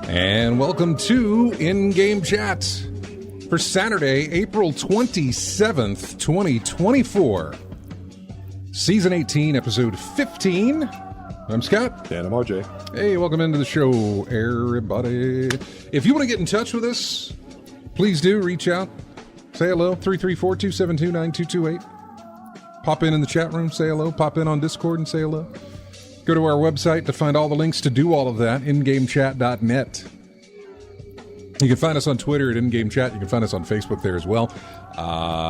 And welcome to In-Game Chat for Saturday, April 27th, 2024. Season 18, Episode 15. I'm Scott. And I'm RJ. Hey, welcome into the show, everybody. If you want to get in touch with us, please do reach out. Say hello, 334-272-9228. Pop in the chat room, say hello. Pop in on Discord and say hello. Go to our website to find all the links to do all of that, ingamechat.net. You can find us on Twitter at InGameChat. You can find us on Facebook there as well.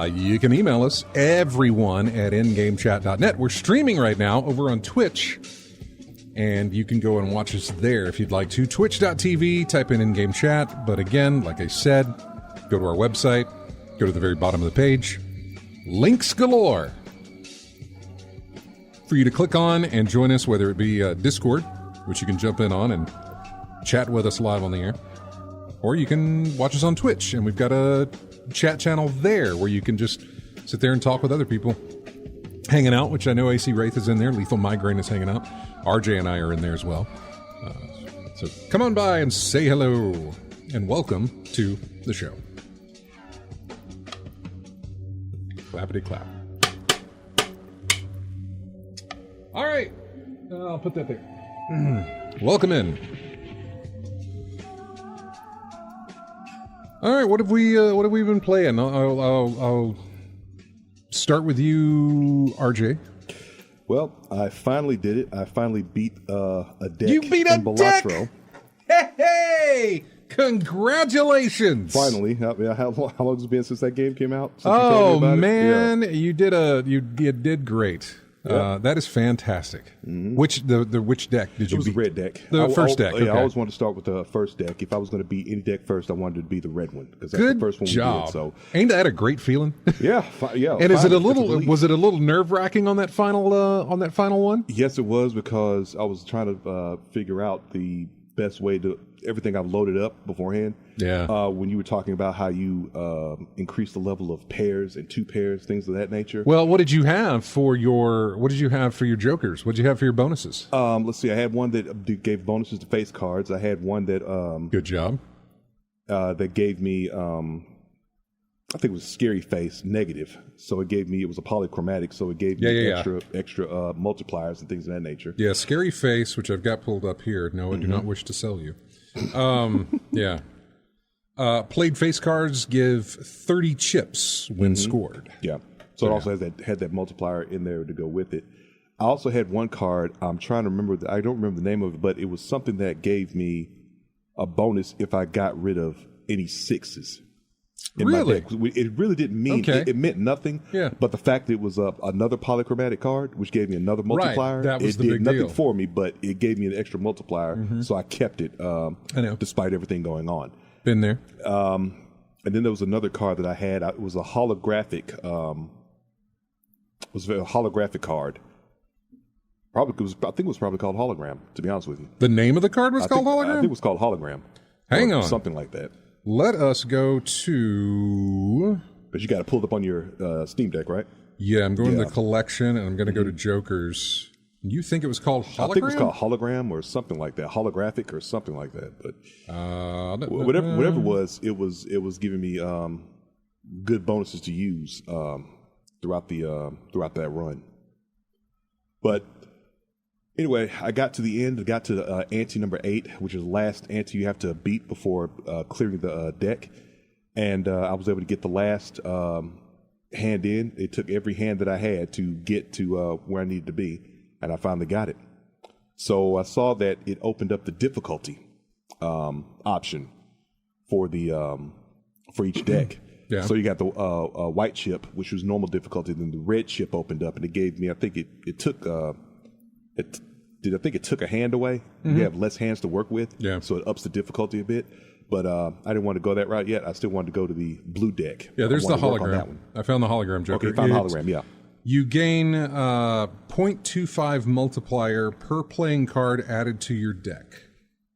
You can email us, everyone, at ingamechat.net. We're streaming right now over on Twitch, and you can go and watch us there if you'd like to. Twitch.tv, type in In-Game Chat. But again, like I said, go to our website, go to the very bottom of the page. Links galore for you to click on and join us, whether it be Discord, which you can jump in on and chat with us live on the air, or you can watch us on Twitch, and we've got a chat channel there where you can just sit there and talk with other people hanging out, which I know AC Wraith is in there, Lethal Migraine is hanging out, RJ and I are in there as well. So come on by and say hello, and welcome to the show. Clappity clap. All right, I'll put that there. Welcome in. All right, what have we been playing? I'll start with you, RJ. Well, I finally did it. I finally beat a deck. You beat a in Balatro. Deck! Hey! Congratulations! Finally. How long has it been since that game came out? Oh man, yeah. You did great. Yeah. That is fantastic. Mm-hmm. Which deck did you beat? It was the red deck. The first deck. Okay. I always wanted to start with the first deck. If I was going to beat any deck first, I wanted it to be the red one because that's Good the first one job. we did. So ain't that a great feeling? Yeah. And was it a little nerve-wracking on that final one? Yes, it was, because I was trying to figure out the best way to everything I've loaded up beforehand. Yeah. When you were talking about how you increase the level of pairs and two pairs, things of that nature. Well, what did you have for your jokers? What did you have for your bonuses? Let's see. I had one that gave bonuses to face cards. I had one that good job. That gave me I think it was scary face negative. So it was a polychromatic, so it gave me extra multipliers and things of that nature. Yeah, scary face, which I've got pulled up here. No, I do not wish to sell you. Yeah. Played face cards give 30 chips when scored. Yeah. So it also had that multiplier in there to go with it. I also had one card. I'm trying to remember. I don't remember the name of it, but it was something that gave me a bonus if I got rid of any sixes. Really? It really didn't mean it meant nothing. Yeah. But the fact that it was another polychromatic card, which gave me another multiplier, that was the did big nothing deal for me, but it gave me an extra multiplier, so I kept it. I know. Despite everything going on. Been there. And then there was another card that I had. It was a holographic. Was a holographic card. I think it was probably called Hologram. To be honest with you, the name of the card was called Hologram. I think it was called Hologram. Hang on, something like that. Let us go to. But you got to pull it up on your Steam Deck, right? Yeah, I'm going to the collection, and I'm going to go to Jokers. You think it was called Hologram? I think it was called Hologram or something like that, holographic or something like that. But whatever it was giving me good bonuses to use throughout that run. But anyway, I got to the end. I got to ante number 8, which is the last ante you have to beat before clearing the deck. And I was able to get the last hand in. It took every hand that I had to get to where I needed to be, and I finally got it. So I saw that it opened up the difficulty option for the for each deck. Yeah. So you got the white chip, which was normal difficulty. Then the red chip opened up, and it gave me. I think it took it took a hand away. You have less hands to work with. Yeah. So it ups the difficulty a bit. But I didn't want to go that route yet. I still wanted to go to the blue deck. Yeah, there's the I wanted to work on that hologram. one. I found the hologram Joker. Okay, you found the hologram. Yeah. You gain 0.25 multiplier per playing card added to your deck.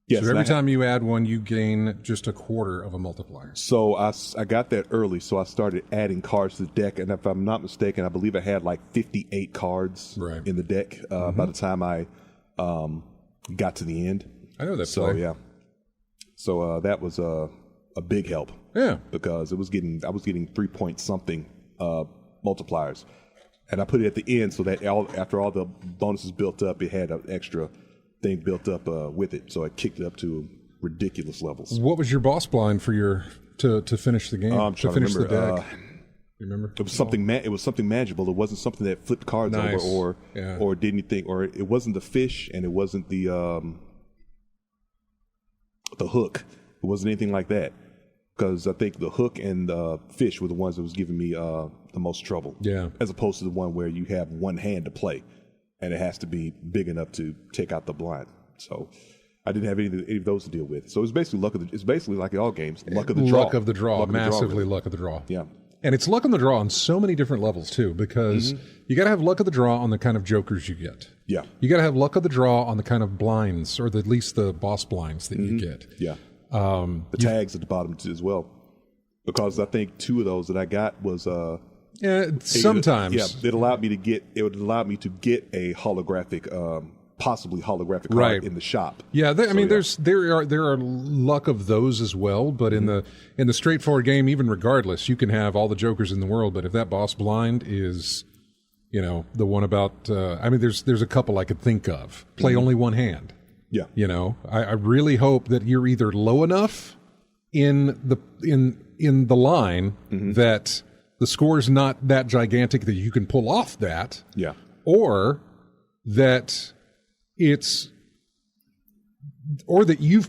Yes, so every time you add one, you gain just a quarter of a multiplier. So I got that early, so I started adding cards to the deck. And if I'm not mistaken, I believe I had like 58 cards in the deck by the time I got to the end. I know that So, play. yeah. So that was a big help. Yeah. Because I was getting 3 point something multipliers. And I put it at the end so that after all the bonuses built up, it had an extra thing built up with it. So I kicked it up to ridiculous levels. What was your boss blind for your to finish the game? I'm to trying finish to the remember. deck? You remember? It was something. It was something magical. It wasn't something that flipped cards Nice. over or did anything. Or it wasn't the fish, and it wasn't the hook. It wasn't anything like that. Because I think the hook and the fish were the ones that was giving me the most trouble. Yeah. As opposed to the one where you have one hand to play, and it has to be big enough to take out the blind. So I didn't have any of those to deal with. So it's basically it's basically like in all games, luck of the draw. Luck of the draw, massively really. luck of the draw. Yeah. And it's luck of the draw on so many different levels too, because you got to have luck of the draw on the kind of jokers you get. Yeah. You got to have luck of the draw on the kind of blinds, or at least the boss blinds that you get. Yeah. The tags at the bottom as well, because I think 2 of those that I got was sometimes it allowed me to get a holographic possibly holographic card in the shop. Yeah, there are luck of those as well, but in the straightforward game, even regardless, you can have all the jokers in the world, but if that boss blind is, the one about, there's a couple I could think of. Play only one hand. Yeah. I really hope that you're either low enough in the line that the score's not that gigantic that you can pull off that. Yeah. Or that you've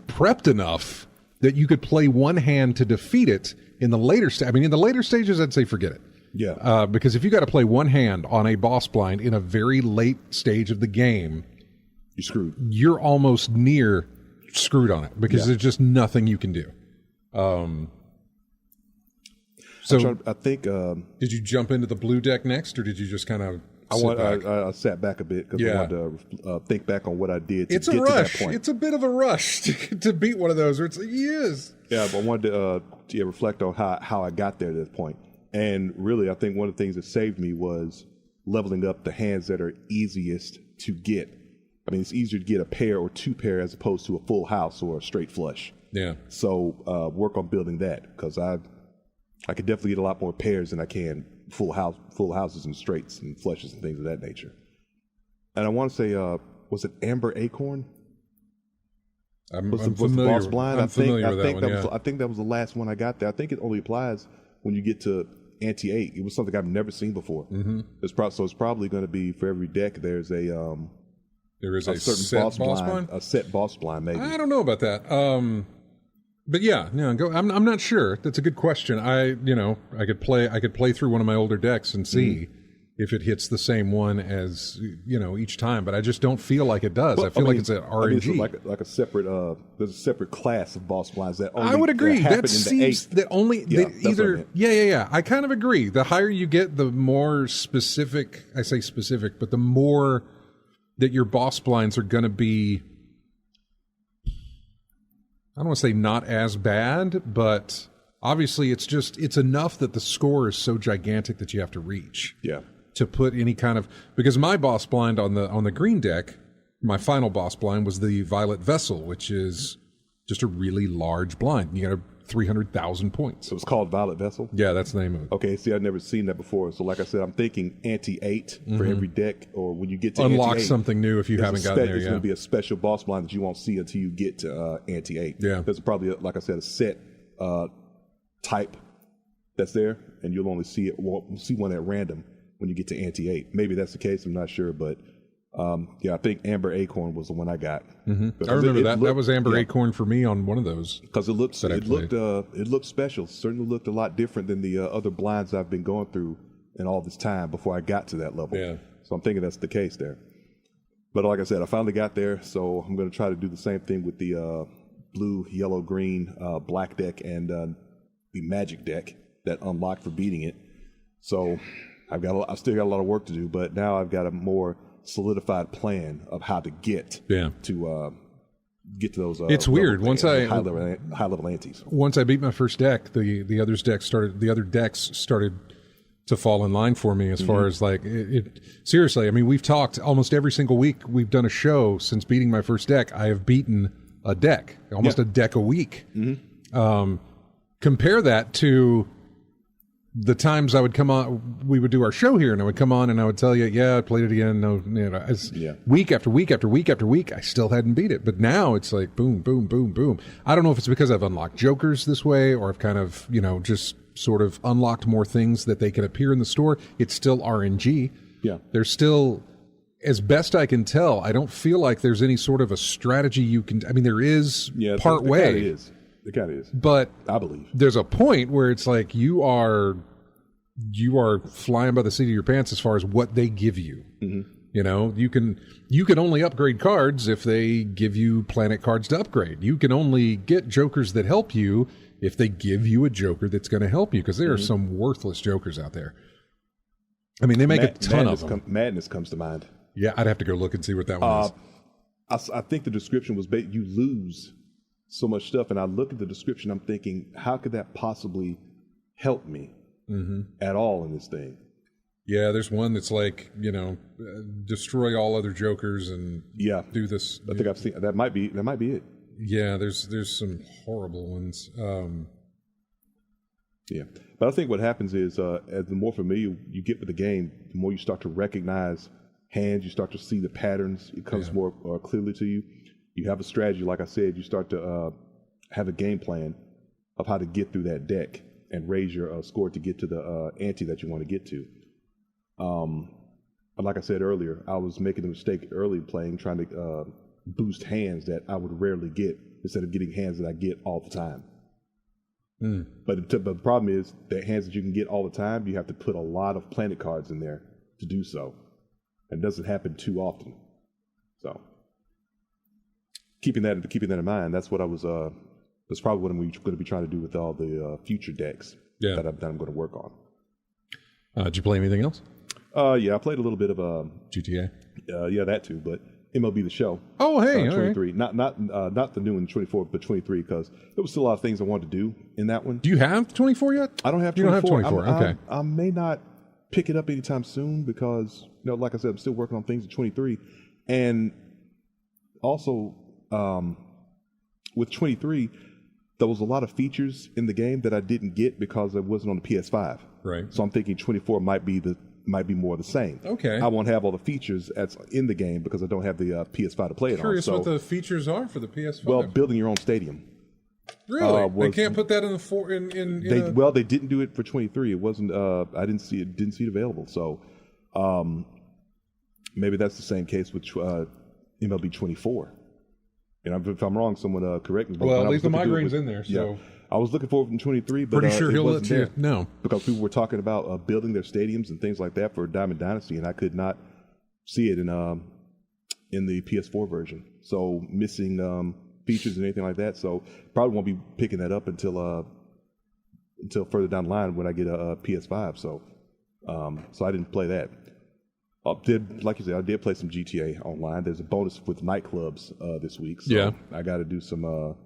prepped enough that you could play one hand to defeat it in the later in the later stages, I'd say forget it. Yeah. Because if you got to play one hand on a boss blind in a very late stage of the game, you're screwed. You're almost near screwed on it because there's just nothing you can do. I think. Did you jump into the blue deck next, or did you just kind of? I sat back a bit because I wanted to think back on what I did to get a rush. to that point. It's a bit of a rush to beat one of those where it's like, yes. Yeah, but I wanted to reflect on how I got there to this point. And really, I think one of the things that saved me was leveling up the hands that are easiest to get. I mean, it's easier to get a pair or 2 pair as opposed to a full house or a straight flush. Yeah. So work on building that, because I could definitely get a lot more pairs than I can full houses and straights and flushes and things of that nature. And I want to say, was it Amber Acorn? I'm was familiar. The boss blind? I'm familiar with that one. I think that was the last one I got there. I think it only applies when you get to Ante 8. It was something I've never seen before. Mm-hmm. So it's probably going to be for every deck. There's a certain set boss blind, a set boss blind. Maybe I don't know about that. But yeah, go. I'm not sure. That's a good question. I could play through one of my older decks and see if it hits the same one as each time, but I just don't feel like it does. I feel like it's an RNG. It's like a separate. There's a separate class of boss blinds that only. I would agree. That seems that only either. Yeah. I kind of agree. The higher you get, the more specific. I say specific, but the more that your boss blinds are going to be. I don't want to say not as bad, but obviously it's enough that the score is so gigantic that you have to reach. Yeah. To put any kind of, because my boss blind on the green deck, my final boss blind was the Violet Vessel, which is just a really large blind. You got 300,000 points. So it's called Violet Vessel? Yeah, that's the name of it. Okay, see, I've never seen that before. So like I said, I'm thinking Ante 8 for every deck, or when you get to Unlock Ante 8, something new if you haven't gotten there yet. There's going to be a special boss blind that you won't see until you get to Ante 8. Yeah. There's probably, like I said, a set type that's there, and you'll only see one at random when you get to Ante 8. Maybe that's the case. I'm not sure, but I think Amber Acorn was the one I got. Mm-hmm. I remember that. That was Amber Acorn for me on one of those. Because it looked special. Certainly looked a lot different than the other blinds I've been going through in all this time before I got to that level. Yeah. So I'm thinking that's the case there. But like I said, I finally got there, so I'm going to try to do the same thing with the blue, yellow, green, black deck, and the magic deck that unlocked for beating it. So I've still got a lot of work to do, but now I've got a more solidified plan of how to get to those. It's weird. Once high level antes. Once I beat my first deck, the other decks started to fall in line for me as far as like it. Seriously, I mean, we've talked almost every single week. We've done a show since beating my first deck. I have beaten a deck, almost a deck a week. Compare that to the times I would come on, we would do our show here, and I would come on and I would tell you, I played it again. No, week after week after week after week, I still hadn't beat it. But now it's like boom, boom, boom, boom. I don't know if it's because I've unlocked jokers this way, or I've kind of, just sort of unlocked more things that they can appear in the store. It's still RNG. Yeah. There's still, as best I can tell, I don't feel like there's any sort of a strategy you can, I mean, there is part way. It kind of is. But I believe there's a point where it's like you are flying by the seat of your pants as far as what they give you. You can only upgrade cards if they give you planet cards to upgrade. You can only get jokers that help you if they give you a joker that's going to help you, because there are some worthless jokers out there. I mean, they make a ton of them. Madness comes to mind. Yeah, I'd have to go look and see what that one is. I think the description was you lose so much stuff, and I look at the description, I'm thinking, how could that possibly help me at all in this thing? Yeah, there's one that's like, destroy all other jokers and do this. I think I've seen that. Might be it. Yeah, there's some horrible ones. But I think what happens is as the more familiar you get with the game, the more you start to recognize hands, you start to see the patterns. It comes more clearly to you. You have a strategy, like I said. You start to have a game plan of how to get through that deck and raise your score to get to the ante that you want to get to. But like I said earlier, I was making a mistake early playing, trying to boost hands that I would rarely get instead of getting hands that I get all the time. But the problem is that hands that you can get all the time, you have to put a lot of planet cards in there to do so. And it doesn't happen too often. So keeping that in mind, that's what I was. That's probably what I'm going to be trying to do with all the future decks that I'm going to work on. Did you play anything else? I played a little bit of GTA. That too, but MLB The Show. Oh, hey, 23. Right. Not the new one, 24, but 23, because there was still a lot of things I wanted to do in that one. Do you have 24 yet? I don't have 24. You don't have 24. Okay. I may not pick it up anytime soon because, like I said, I'm still working on things at 23, and also with 23. There was a lot of features in the game that I didn't get because it wasn't on the PS5. Right. So I'm thinking 24 might be more the same. Okay. I won't have all the features that's in the game because I don't have the PS5 to play it on. Curious what the features are for the PS5. Well, building your own stadium. Really? They can't put that in the they didn't do it for 23. It wasn't. I didn't see it available. So maybe that's the same case with MLB 24. And if I'm wrong, someone correct me. Well, at least the migraine's in there. So I was looking forward to 23, but pretty sure he'll let you know, because people were talking about building their stadiums and things like that for Diamond Dynasty, and I could not see it in the PS4 version. So missing features and anything like that. So probably won't be picking that up until further down the line when I get a PS5. So I didn't play that. Like you said, I did play some GTA online. There's a bonus with nightclubs this week, so I got to do some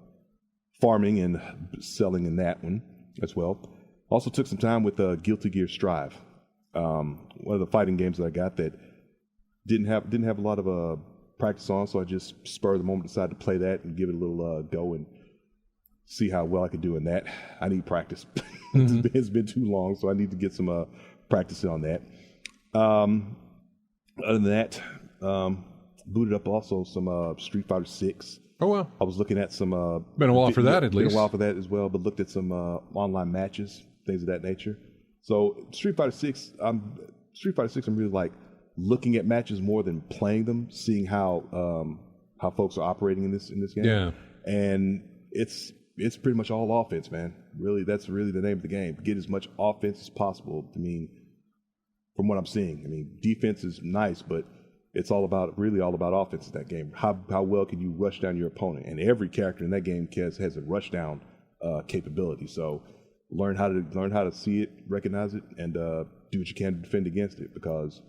farming and selling in that one as well. Also took some time with Guilty Gear Strive, one of the fighting games that I got that didn't have a lot of practice on, so I just spur of the moment decided to play that and give it a little go and see how well I could do in that. I need practice. It's been too long, so I need to get some practice on that. Other than that, booted up also some Street Fighter 6. Oh, wow. I was looking at some... been a while for that, at least. Been a while for that as well, but looked at some online matches things of that nature. So Street Fighter 6, I'm really like looking at matches more than playing them, seeing how folks are operating in this game. Yeah. And it's pretty much all offense, man. Really, that's really the name of the game. Get as much offense as possible. I mean, from what I'm seeing, I mean, defense is nice, but it's really all about offense in that game. How well can you rush down your opponent? And every character in that game has a rush down capability. So learn how to see it, recognize it, and do what you can to defend against it. Because,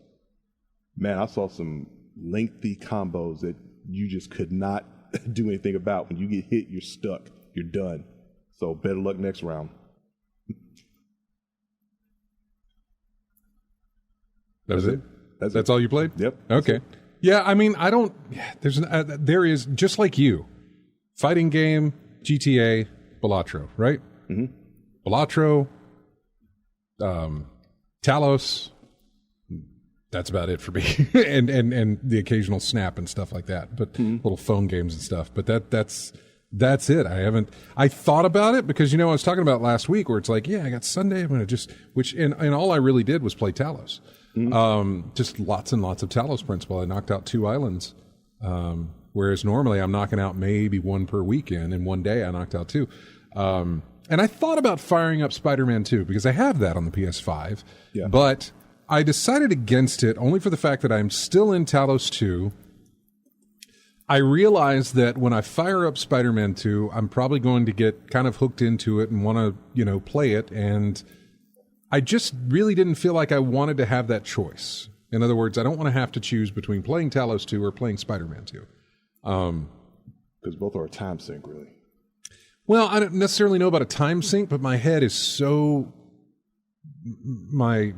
man, I saw some lengthy combos that you just could not do anything about. When you get hit, you're stuck. You're done. So better luck next round. That was it? That's all you played? Yep. Okay. Yeah, I mean, there is, just like you, fighting game, GTA, Balatro, right? Mm-hmm. Balatro, Talos, that's about it for me. and the occasional Snap and stuff like that, but little phone games and stuff. But that's it. I thought about it because, I was talking about last week where it's like, yeah, I got Sunday. I'm going to and all I really did was play Talos. Just lots and lots of Talos Principle. I knocked out 2 islands. Whereas normally I'm knocking out maybe 1 per weekend, and one day I knocked out 2. And I thought about firing up Spider-Man 2 because I have that on the PS5. Yeah. But I decided against it only for the fact that I'm still in Talos 2. I realized that when I fire up Spider-Man 2, I'm probably going to get kind of hooked into it and want to, play it. And I just really didn't feel like I wanted to have that choice. In other words, I don't want to have to choose between playing Talos 2 or playing Spider-Man 2. Because both are a time sink, really. Well, I don't necessarily know about a time sink, but my head is so... My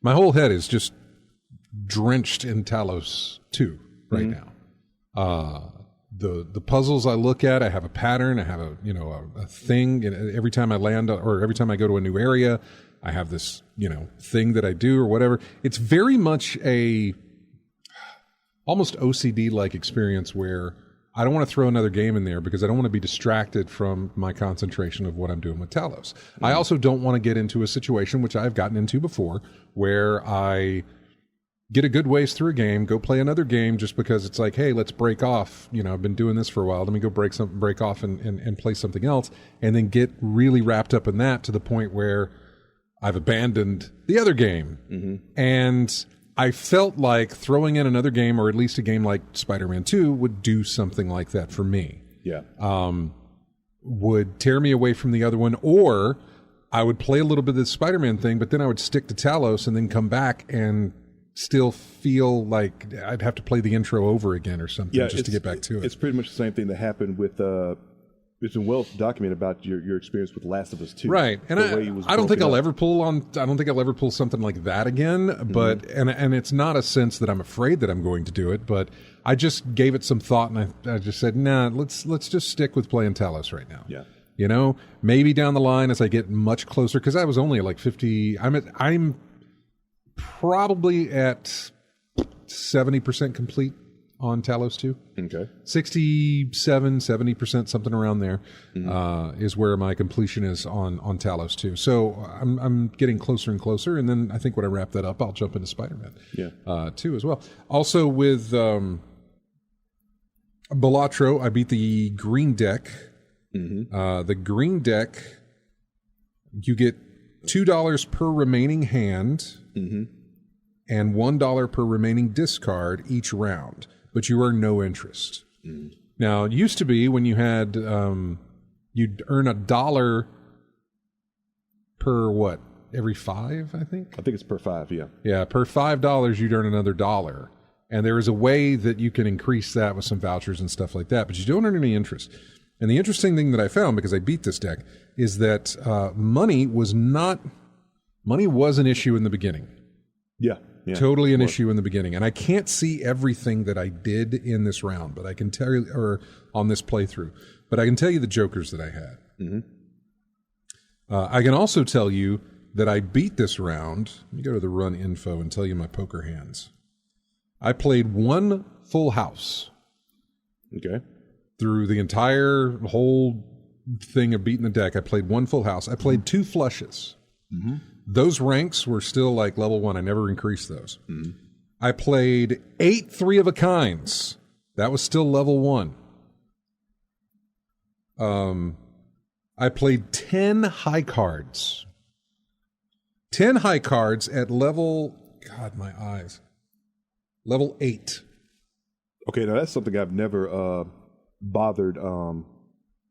whole head is just drenched in Talos 2 right now. The puzzles I look at, I have a pattern, I have a thing. Every time I land or every time I go to a new area, I have this, thing that I do or whatever. It's very much a almost OCD-like experience where I don't want to throw another game in there because I don't want to be distracted from my concentration of what I'm doing with Talos. I also don't want to get into a situation, which I've gotten into before, where I get a good ways through a game, go play another game just because it's like, hey, let's break off. I've been doing this for a while. Let me go break off and play something else, and then get really wrapped up in that to the point where I've abandoned the other game. Mm-hmm. And I felt like throwing in another game, or at least a game like Spider-Man 2, would do something like that for me. Yeah. Would tear me away from the other one, or I would play a little bit of the Spider-Man thing, but then I would stick to Talos and then come back and still feel like I'd have to play the intro over again or something just to get back to it. It's pretty much the same thing that happened with... it's been well documented about your experience with Last of Us 2. Right. And I don't think I'll ever pull something like that again, but and it's not a sense that I'm afraid that I'm going to do it, but I just gave it some thought and I just said, nah, let's just stick with playing Talos right now. Yeah. Maybe down the line as I get much closer, because I was only at like 50, I'm probably at 70% complete on Talos 2. Okay. 67, 70%, something around there, is where my completion is on Talos 2. So I'm getting closer and closer, and then I think when I wrap that up, I'll jump into Spider-Man 2 as well. Also with Balatro, I beat the green deck. The green deck, you get $2 per remaining hand and $1 per remaining discard each round. But you earn no interest. Now, it used to be when you had, you'd earn $1 per every 5, I think? I think it's per 5, yeah. Yeah, per $5, you'd earn another $1. And there is a way that you can increase that with some vouchers and stuff like that, but you don't earn any interest. And the interesting thing that I found, because I beat this deck, is that money was an issue in the beginning. Yeah. Totally an issue in the beginning. And I can't see everything that I did in this round, but I can tell you, or on this playthrough, but I can tell you the jokers that I had. I can also tell you that I beat this round. Let me go to the run info and tell you my poker hands. I played 1 full house. Okay. Through the entire whole thing of beating the deck. I played one full house. I played 2 flushes. Mm-hmm. Those ranks were still like level 1. I never increased those. Mm-hmm. I played 8 3 of a kinds. That was still level 1. I played 10 high cards. 10 high cards at level, God, my eyes. Level 8. Okay, now that's something I've never bothered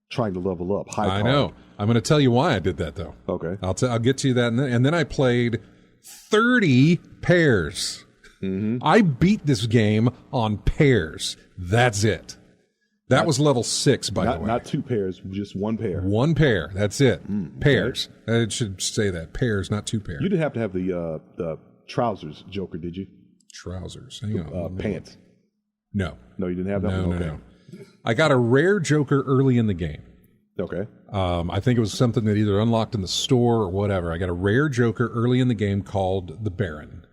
trying to level up. High card. I know. I'm going to tell you why I did that, though. Okay. I'll get to you that. And then I played 30 pairs. Mm-hmm. I beat this game on pairs. That's it. That was level 6, by the way. Not 2 pairs, just 1 pair. 1 pair. That's it. Pairs. Okay. It should say that. Pairs, not 2 pairs. You didn't have to have the trousers Joker, did you? Trousers. Hang on. Pants. No. No, you didn't have that one? Okay. No. I got a rare Joker early in the game. Okay. I think it was something that either unlocked in the store or whatever. I got a rare Joker early in the game called the Baron.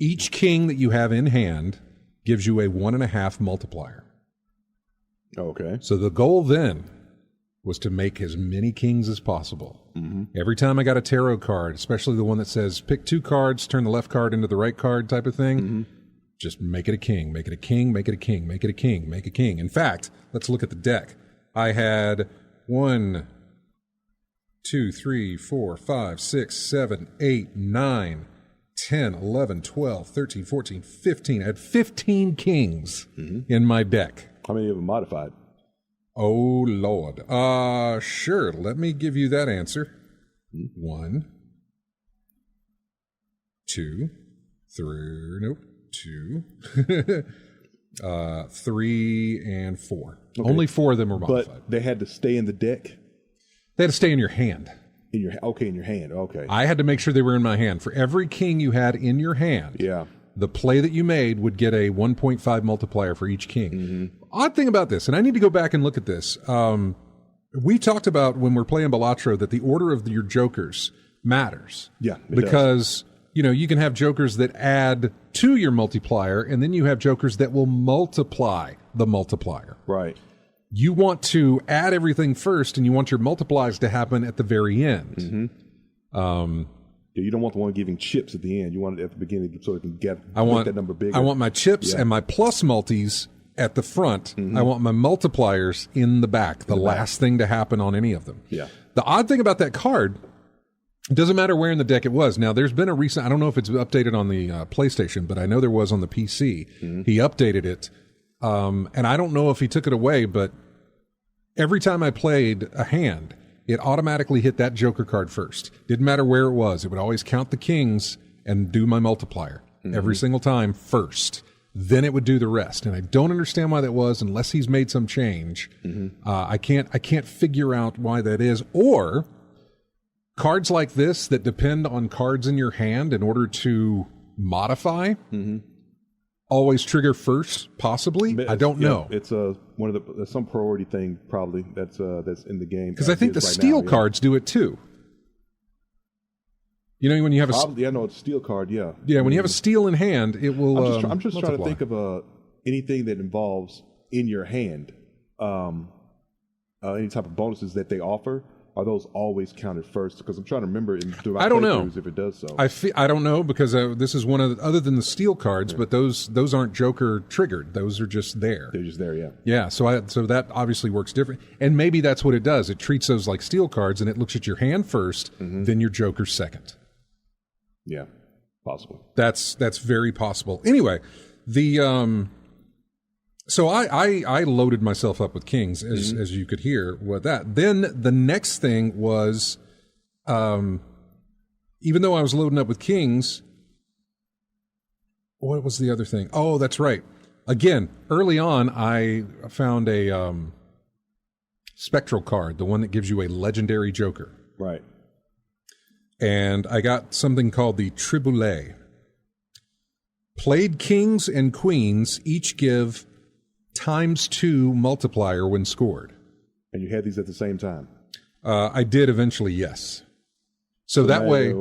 Each king that you have in hand gives you a 1.5 multiplier. Okay. So the goal then was to make as many kings as possible. Mm-hmm. Every time I got a tarot card, especially the one that says pick 2 cards, turn the left card into the right card type of thing, just make it a king, make it a king, make it a king, make it a king, make a king. In fact, let's look at the deck. I had 1, 2, 3, 4, 5, 6, 7, 8, 9, 10, 11, 12, 13, 14, 15. I had 15 kings in my deck. How many of them modified? Oh, Lord. Sure. Let me give you that answer. 1, 2, 3, nope, 2, 3, and 4. Okay. Only 4 of them were modified. But they had to stay in the deck? They had to stay in your hand. In your hand. Okay. I had to make sure they were in my hand. For every king you had in your hand, the play that you made would get a 1.5 multiplier for each king. Mm-hmm. Odd thing about this, and I need to go back and look at this. We talked about when we're playing Balatro that the order of your jokers matters. Yeah, because you can have jokers that add to your multiplier, and then you have jokers that will multiply the multiplier. Right. You want to add everything first, and you want your multiplies to happen at the very end. Mm-hmm. You don't want the one giving chips at the end. You want it at the beginning so it can make that number bigger. I want my chips and my plus multis at the front. Mm-hmm. I want my multipliers in the back, the last thing to happen on any of them. Yeah. The odd thing about that card, it doesn't matter where in the deck it was. Now, there's been a recent, I don't know if it's updated on the PlayStation, but I know there was on the PC. Mm-hmm. He updated it. And I don't know if he took it away, but every time I played a hand, it automatically hit that Joker card first. Didn't matter where it was. It would always count the kings and do my multiplier every single time first. Then it would do the rest. And I don't understand why that was unless he's made some change. Mm-hmm. I can't figure out why that is. Or cards like this that depend on cards in your hand in order to modify always trigger first, possibly. I don't know. It's one of the some priority thing probably that's in the game. Because I think the steel cards do it too. When you have it's a steel card. Yeah. Yeah, when you have a steel in hand, it will. I'm just trying to think of anything that involves in your hand. Any type of bonuses that they offer. Are those always counted first? Because I'm trying to remember I don't know if it does so. I don't know because this is one of the, other than the steel cards, but those aren't Joker triggered. Those are just there. They're just there, yeah. Yeah, so that obviously works different, and maybe that's what it does. It treats those like steel cards, and it looks at your hand first, then your Joker second. Yeah, possible. That's very possible. Anyway, So I loaded myself up with kings, as you could hear with that. Then the next thing was, even though I was loading up with kings, what was the other thing? Oh, that's right. Again, early on, I found a spectral card, the one that gives you a legendary Joker. Right. And I got something called the Triboulet. Played kings and queens each give ×2 multiplier when scored. And you had these at the same time? I did eventually, yes. So that way...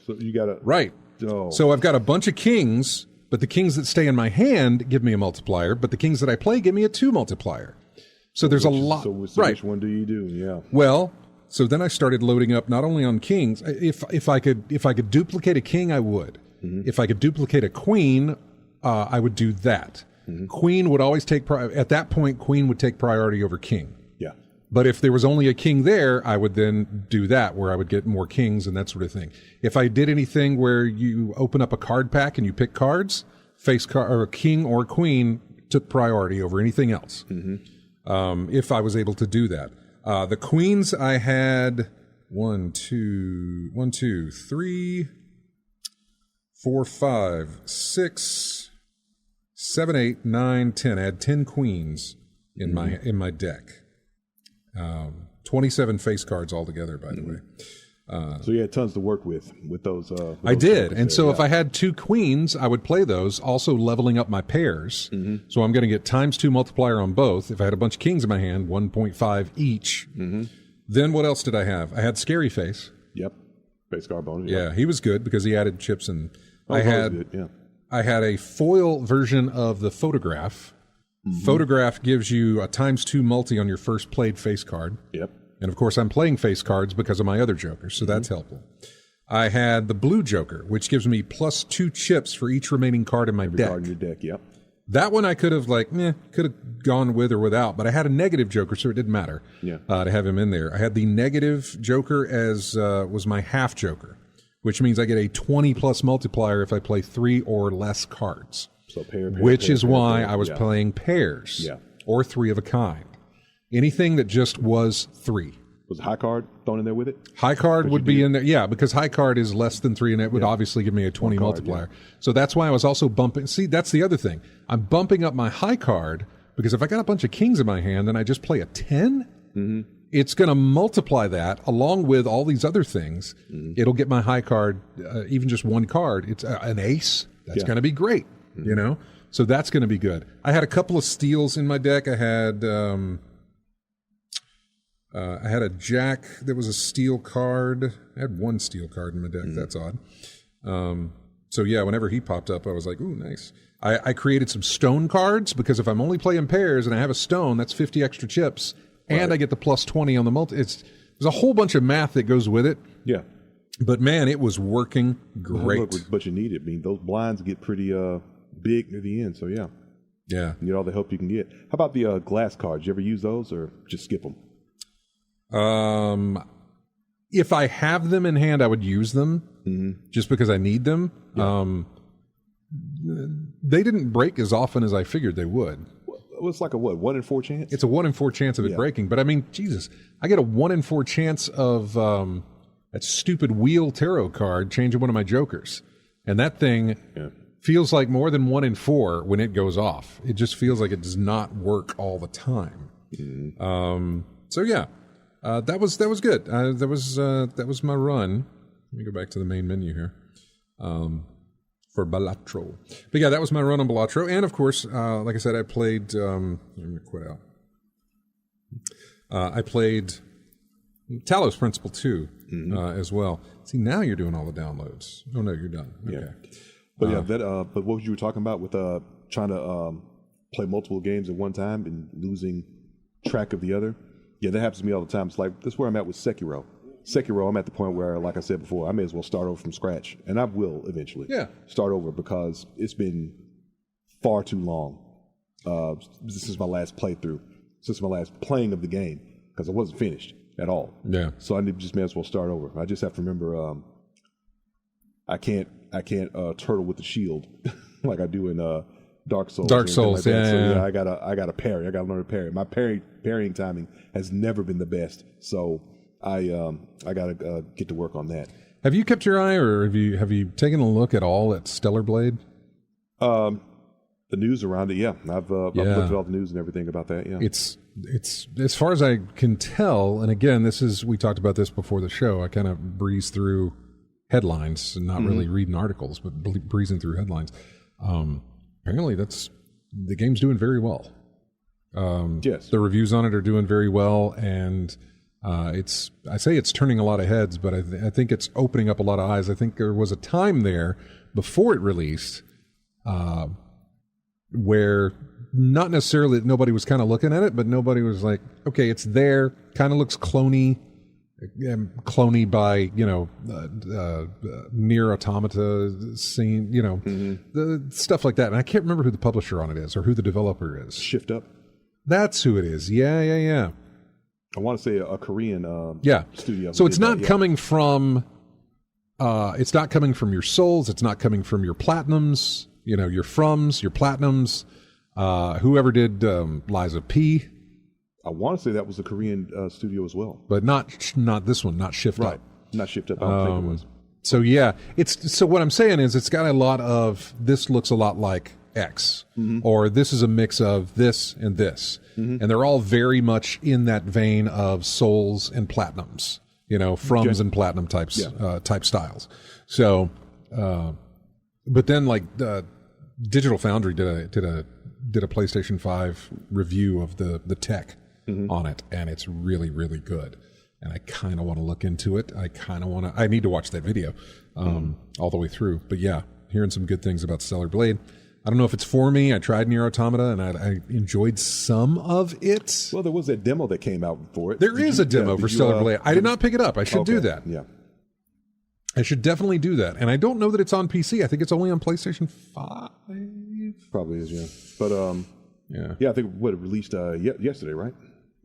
So you got to... Right. Oh. So I've got a bunch of kings, but the kings that stay in my hand give me a multiplier, but the kings that I play give me a 2 multiplier. So there's a lot. So right. Which one do you do? Yeah. Well, so then I started loading up not only on kings. If I could duplicate a king, I would. Mm-hmm. If I could duplicate a queen, I would do that. Mm-hmm. Queen would always take at that point. Queen would take priority over king. Yeah. But if there was only a king there, I would then do that, where I would get more kings and that sort of thing. If I did anything where you open up a card pack and you pick cards, or a king or queen took priority over anything else. Mm-hmm. If I was able to do that. The queens I had 1, 2, 3, 4, 5, 6, 7, 8, 9, 10. I had 10 queens in my deck. 27 face cards altogether, by the way. So you had tons to work with those. I did. And so if I had 2 queens, I would play those, also leveling up my pairs. Mm-hmm. So I'm going to get ×2 multiplier on both. If I had a bunch of kings in my hand, 1.5 each. Mm-hmm. Then what else did I have? I had Scary Face. Yep. Face card bonus. Yeah, he was good because he added chips. And I had a foil version of the Photograph. Mm-hmm. Photograph gives you a ×2 multi on your first played face card. Yep. And of course, I'm playing face cards because of my other jokers, so that's helpful. I had the blue joker, which gives me +2 chips for each remaining card in my deck. Card in your deck, yep. That one I could have gone with or without, but I had a negative joker, so it didn't matter to have him in there. I had the negative joker as was my half joker, which means I get a 20+ multiplier if I play 3 or less cards. So pair, which is why I was playing pairs or 3 of a kind. Anything that just was 3. Was a high card thrown in there with it? High card would be in there, because high card is less than 3, and it would obviously give me a 20 multiplier. So that's why I was also bumping. See, that's the other thing. I'm bumping up my high card because if I got a bunch of kings in my hand and I just play a 10, it's going to multiply that along with all these other things. It'll get my high card, even just 1 card. It's an ace. That's going to be great, you know? So that's going to be good. I had a couple of steals in my deck. I had a jack that was a steel card. I had 1 steel card in my deck. That's odd. So yeah, whenever he popped up, I was like, ooh, nice. I created some stone cards because if I'm only playing pairs and I have a stone, that's 50 extra chips, and I get the +20 on the multi. There's a whole bunch of math that goes with it. Yeah. But man, it was working great. But you need it. I mean, those blinds get pretty big near the end. So yeah. Yeah. You need all the help you can get. How about the glass cards? You ever use those or just skip them? If I have them in hand, I would use them just because I need them. Yeah. They didn't break as often as I figured they would. Well, it's like a 1 in 4 chance? It's a 1 in 4 chance of it breaking. But I mean, Jesus, I get a 1 in 4 chance of that stupid wheel tarot card changing one of my jokers. And that thing feels like more than 1 in 4 when it goes off. It just feels like it does not work all the time. So yeah. That was good. That was my run. Let me go back to the main menu here for Balatro. But yeah, that was my run on Balatro. And of course, like I said, I played. Let me quit out. I played Talos Principle 2 as well. See, now you're doing all the downloads. Oh no, you're done. Okay. Yeah. But but what you were talking about with trying to play multiple games at one time and losing track of the other. Yeah, that happens to me all the time. It's like, that's where I'm at with Sekiro. Sekiro, I'm at the point where, like I said before, I may as well start over from scratch. And I will eventually start over because it's been far too long since my last playthrough, since my last playing of the game, because I wasn't finished at all. Yeah. So I just may as well start over. I just have to remember I can't turtle with the shield like I do in Dark Souls. Dark Souls, like so I gotta parry. I gotta learn to parry. My parrying timing has never been the best, so I gotta get to work on that. Have you kept your eye, or have you taken a look at all at Stellar Blade? The news around it, yeah. I've looked at all the news and everything about that. Yeah, it's as far as I can tell, and again, we talked about this before the show. I kind of breeze through headlines and not really reading articles, but breezing through headlines. Apparently, the game's doing very well. Yes, the reviews on it are doing very well, and I say it's turning a lot of heads, but I think it's opening up a lot of eyes. I think there was a time there before it released where not necessarily that nobody was kind of looking at it, but nobody was like, okay, it's there, kind of looks cloney by, Near Automata scene, the stuff like that. And I can't remember who the publisher on it is or who the developer is. Shift Up. That's who it is. Yeah. I want to say a Korean studio. So it's not coming from it's not coming from your souls, it's not coming from your platinums, your froms, your platinums, whoever did Liza P. I want to say that was a Korean studio as well. But not this one, not Shift Up. Not Shift Up, I don't think it was. So yeah, so what I'm saying is it's got a lot of, this looks a lot like X, or this is a mix of this and this. And they're all very much in that vein of souls and platinums, froms and platinum type styles. So, but then like Digital Foundry did a PlayStation 5 review of the tech on it, and it's really, really good. And I kind of want to look into it. I need to watch that video all the way through. But yeah, hearing some good things about Stellar Blade. I don't know if it's for me. I tried Nier Automata, and I enjoyed some of it. Well, there was that demo that came out for it. There is a demo for Stellar Blade. I did not pick it up. I should do that. Yeah. I should definitely do that. And I don't know that it's on PC. I think it's only on PlayStation 5. Probably is, yeah. But, I think it released yesterday, right?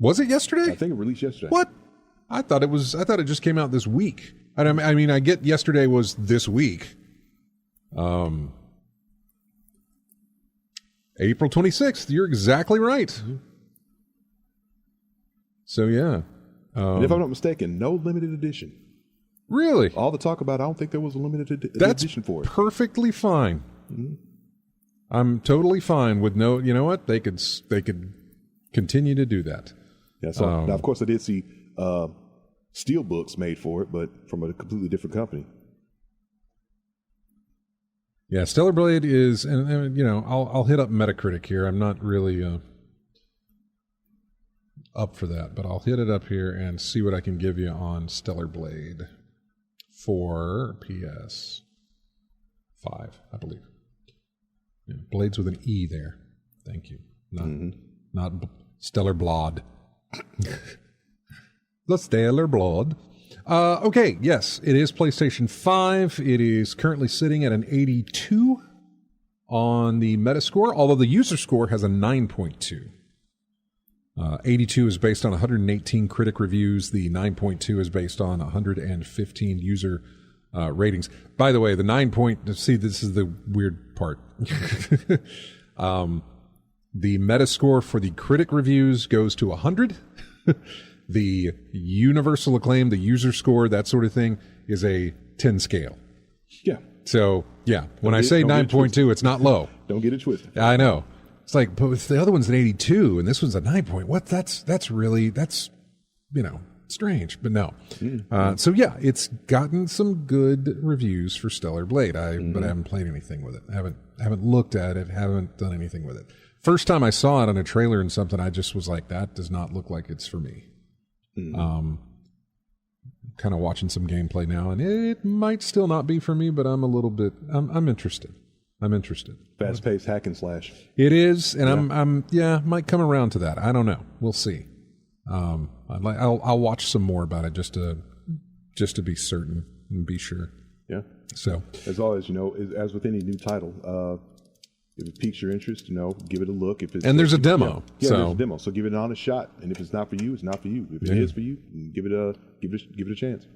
Was it yesterday? I think it released yesterday. What? I thought it just came out this week. I mean, I get yesterday was this week. April 26th. You're exactly right. So, yeah. And if I'm not mistaken, no limited edition. Really? All the talk about, I don't think there was a limited edition for it. That's perfectly fine. I'm totally fine with no, you know what? They could continue to do that. Yeah, so now, of course, I did see steel books made for it, but from a completely different company. Yeah, Stellar Blade is, and I'll hit up Metacritic here. I'm not really up for that, but I'll hit it up here and see what I can give you on Stellar Blade for PS5, I believe. Yeah, Blades with an E there. Thank you. Not Stellar Blod. The Stellar Blood. Okay, yes, it is PlayStation 5. It is currently sitting at an 82 on the Metascore, although the user score has a 9.2. 82 is based on 118 critic reviews. The 9.2 is based on 115 user ratings. By the way, the 9 point, see, this is the weird part. The Metascore for the critic reviews goes to 100. The universal acclaim, the user score, that sort of thing, is a 10 scale. Yeah. So, yeah, when I say 9.2, it's not low. Don't get it twisted. I know. It's like, but the other one's an 82, and this one's a 9 point. What? That's strange, but no. So yeah, it's gotten some good reviews for Stellar Blade. But I haven't played anything with it. I haven't looked at it. Haven't done anything with it. First time I saw it on a trailer and something, I just was like, that does not look like it's for me. Kind of watching some gameplay now, and it might still not be for me, but I'm a little bit. I'm interested. Fast-paced hack and slash. It is, and I'm might come around to that. I don't know. We'll see. I'll watch some more about it just to be certain and be sure. Yeah. So as always, as with any new title, if it piques your interest, give it a look. And there's a demo. There's a demo. So give it an honest shot. And if it's not for you, it's not for you. If it is for you, give it a chance.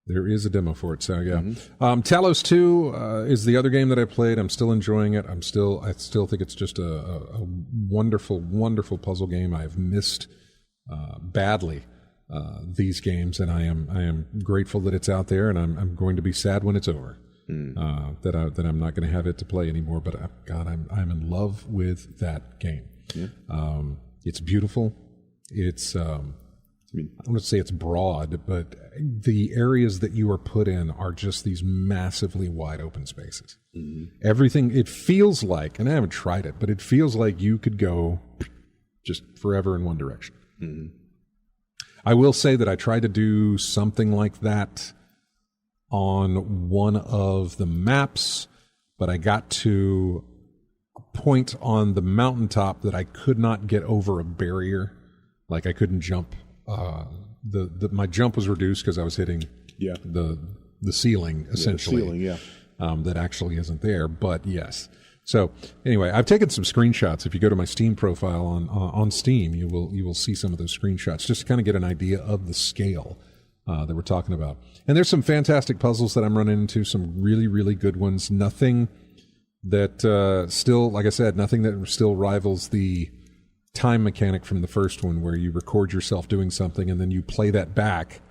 There is a demo for it. So yeah. Talos 2 is the other game that I played. I'm still enjoying it. I still think it's just a wonderful, wonderful puzzle game. I've missed badly these games, and I am grateful that it's out there, and I'm going to be sad when it's over. That I'm not going to have it to play anymore. But I'm in love with that game. Yeah. It's beautiful. It's I don't want to say it's broad, but the areas that you are put in are just these massively wide open spaces. Everything, it feels like, and I haven't tried it, but it feels like you could go just forever in one direction. I will say that I tried to do something like that on one of the maps, but I got to point on the mountaintop that I could not get over a barrier. Like I couldn't jump. My jump was reduced because I was hitting the ceiling, essentially. The ceiling, that actually isn't there, but yes. So anyway, I've taken some screenshots. If you go to my Steam profile on Steam, you will see some of those screenshots just to kind of get an idea of the scale that we're talking about. And there's some fantastic puzzles that I'm running into, some really, really good ones. Nothing that still, like I said, nothing that still rivals the time mechanic from the first one where you record yourself doing something and then you play that back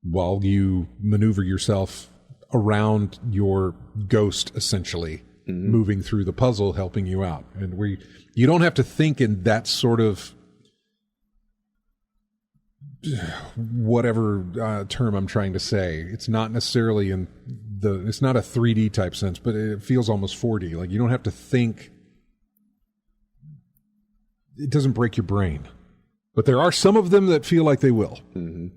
while you maneuver yourself around your ghost, essentially. Mm-hmm. Moving through the puzzle, helping you out. And you don't have to think in that sort of whatever term I'm trying to say. It's not necessarily it's not a 3D type sense, but it feels almost 4D. Like you don't have to think. It doesn't break your brain. But there are some of them that feel like they will. Mm-hmm.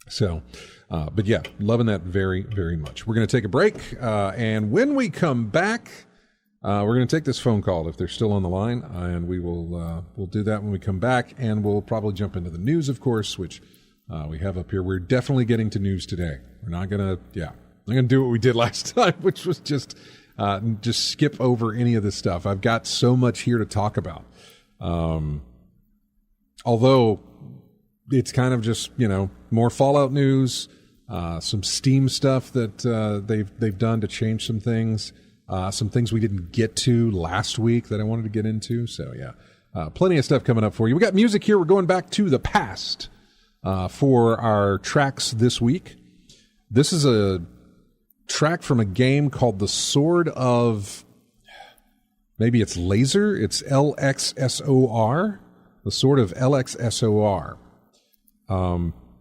So, but yeah, loving that very, very much. We're going to take a break, and when we come back, we're going to take this phone call if they're still on the line, and we'll do that when we come back, and we'll probably jump into the news, of course, which we have up here. We're definitely getting to news today. We're not going to do what we did last time, which was just skip over any of this stuff. I've got so much here to talk about. Although it's kind of just, more Fallout news, some Steam stuff that they've done to change some things we didn't get to last week that I wanted to get into. So yeah, plenty of stuff coming up for you. We got music here. We're going back to the past for our tracks this week. This is a track from a game called The Sword of, maybe it's Laser. It's LXSOR. The Sword of LXSOR.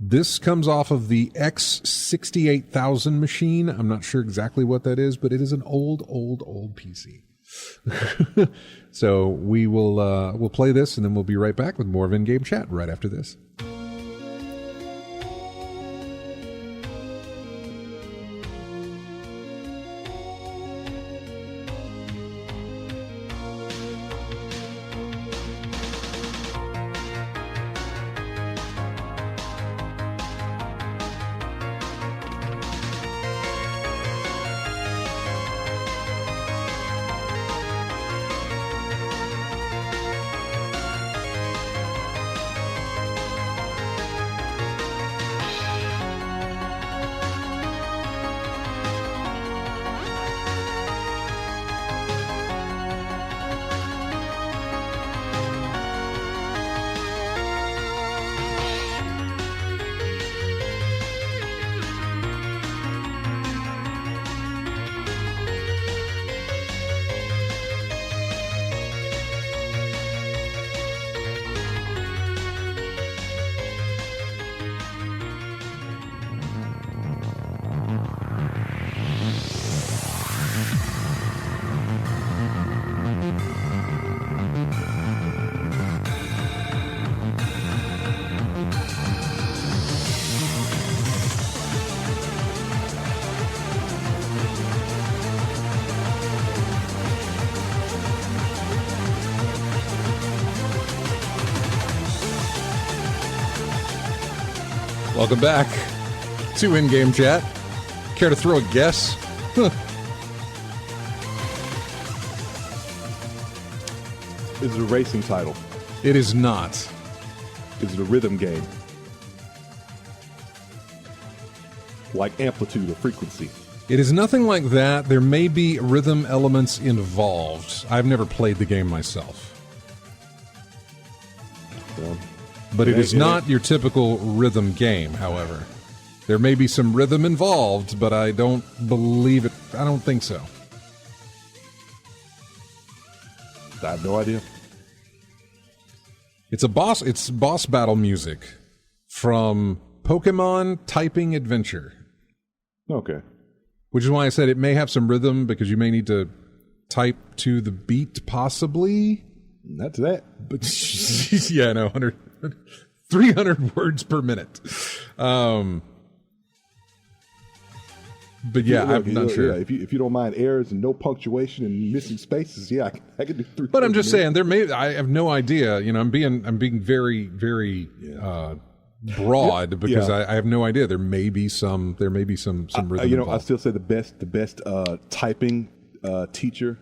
This comes off of the X68000 machine. I'm not sure exactly what that is, but it is an old PC. So we'll play this, and then we'll be right back with more of In-Game Chat right after this. Welcome back to In-Game Chat. Care to throw a guess? Is it a racing title? It is not. Is it a rhythm game? Like amplitude or frequency? It is nothing like that. There may be rhythm elements involved. I've never played the game myself. But it is not your typical rhythm game, however. There may be some rhythm involved, but I don't believe it. I don't think so. I have no idea. It's boss battle music from Pokemon Typing Adventure. Okay. Which is why I said it may have some rhythm, because you may need to type to the beat, possibly. Not to that. But yeah, no, 300 words per minute. But yeah, I'm not sure. Yeah, if you don't mind errors and no punctuation and missing spaces, yeah, I can do 3. But I'm just saying, I have no idea. You know, I'm being very, very broad because I have no idea. There may be some rhythm involved. I still say the best typing teacher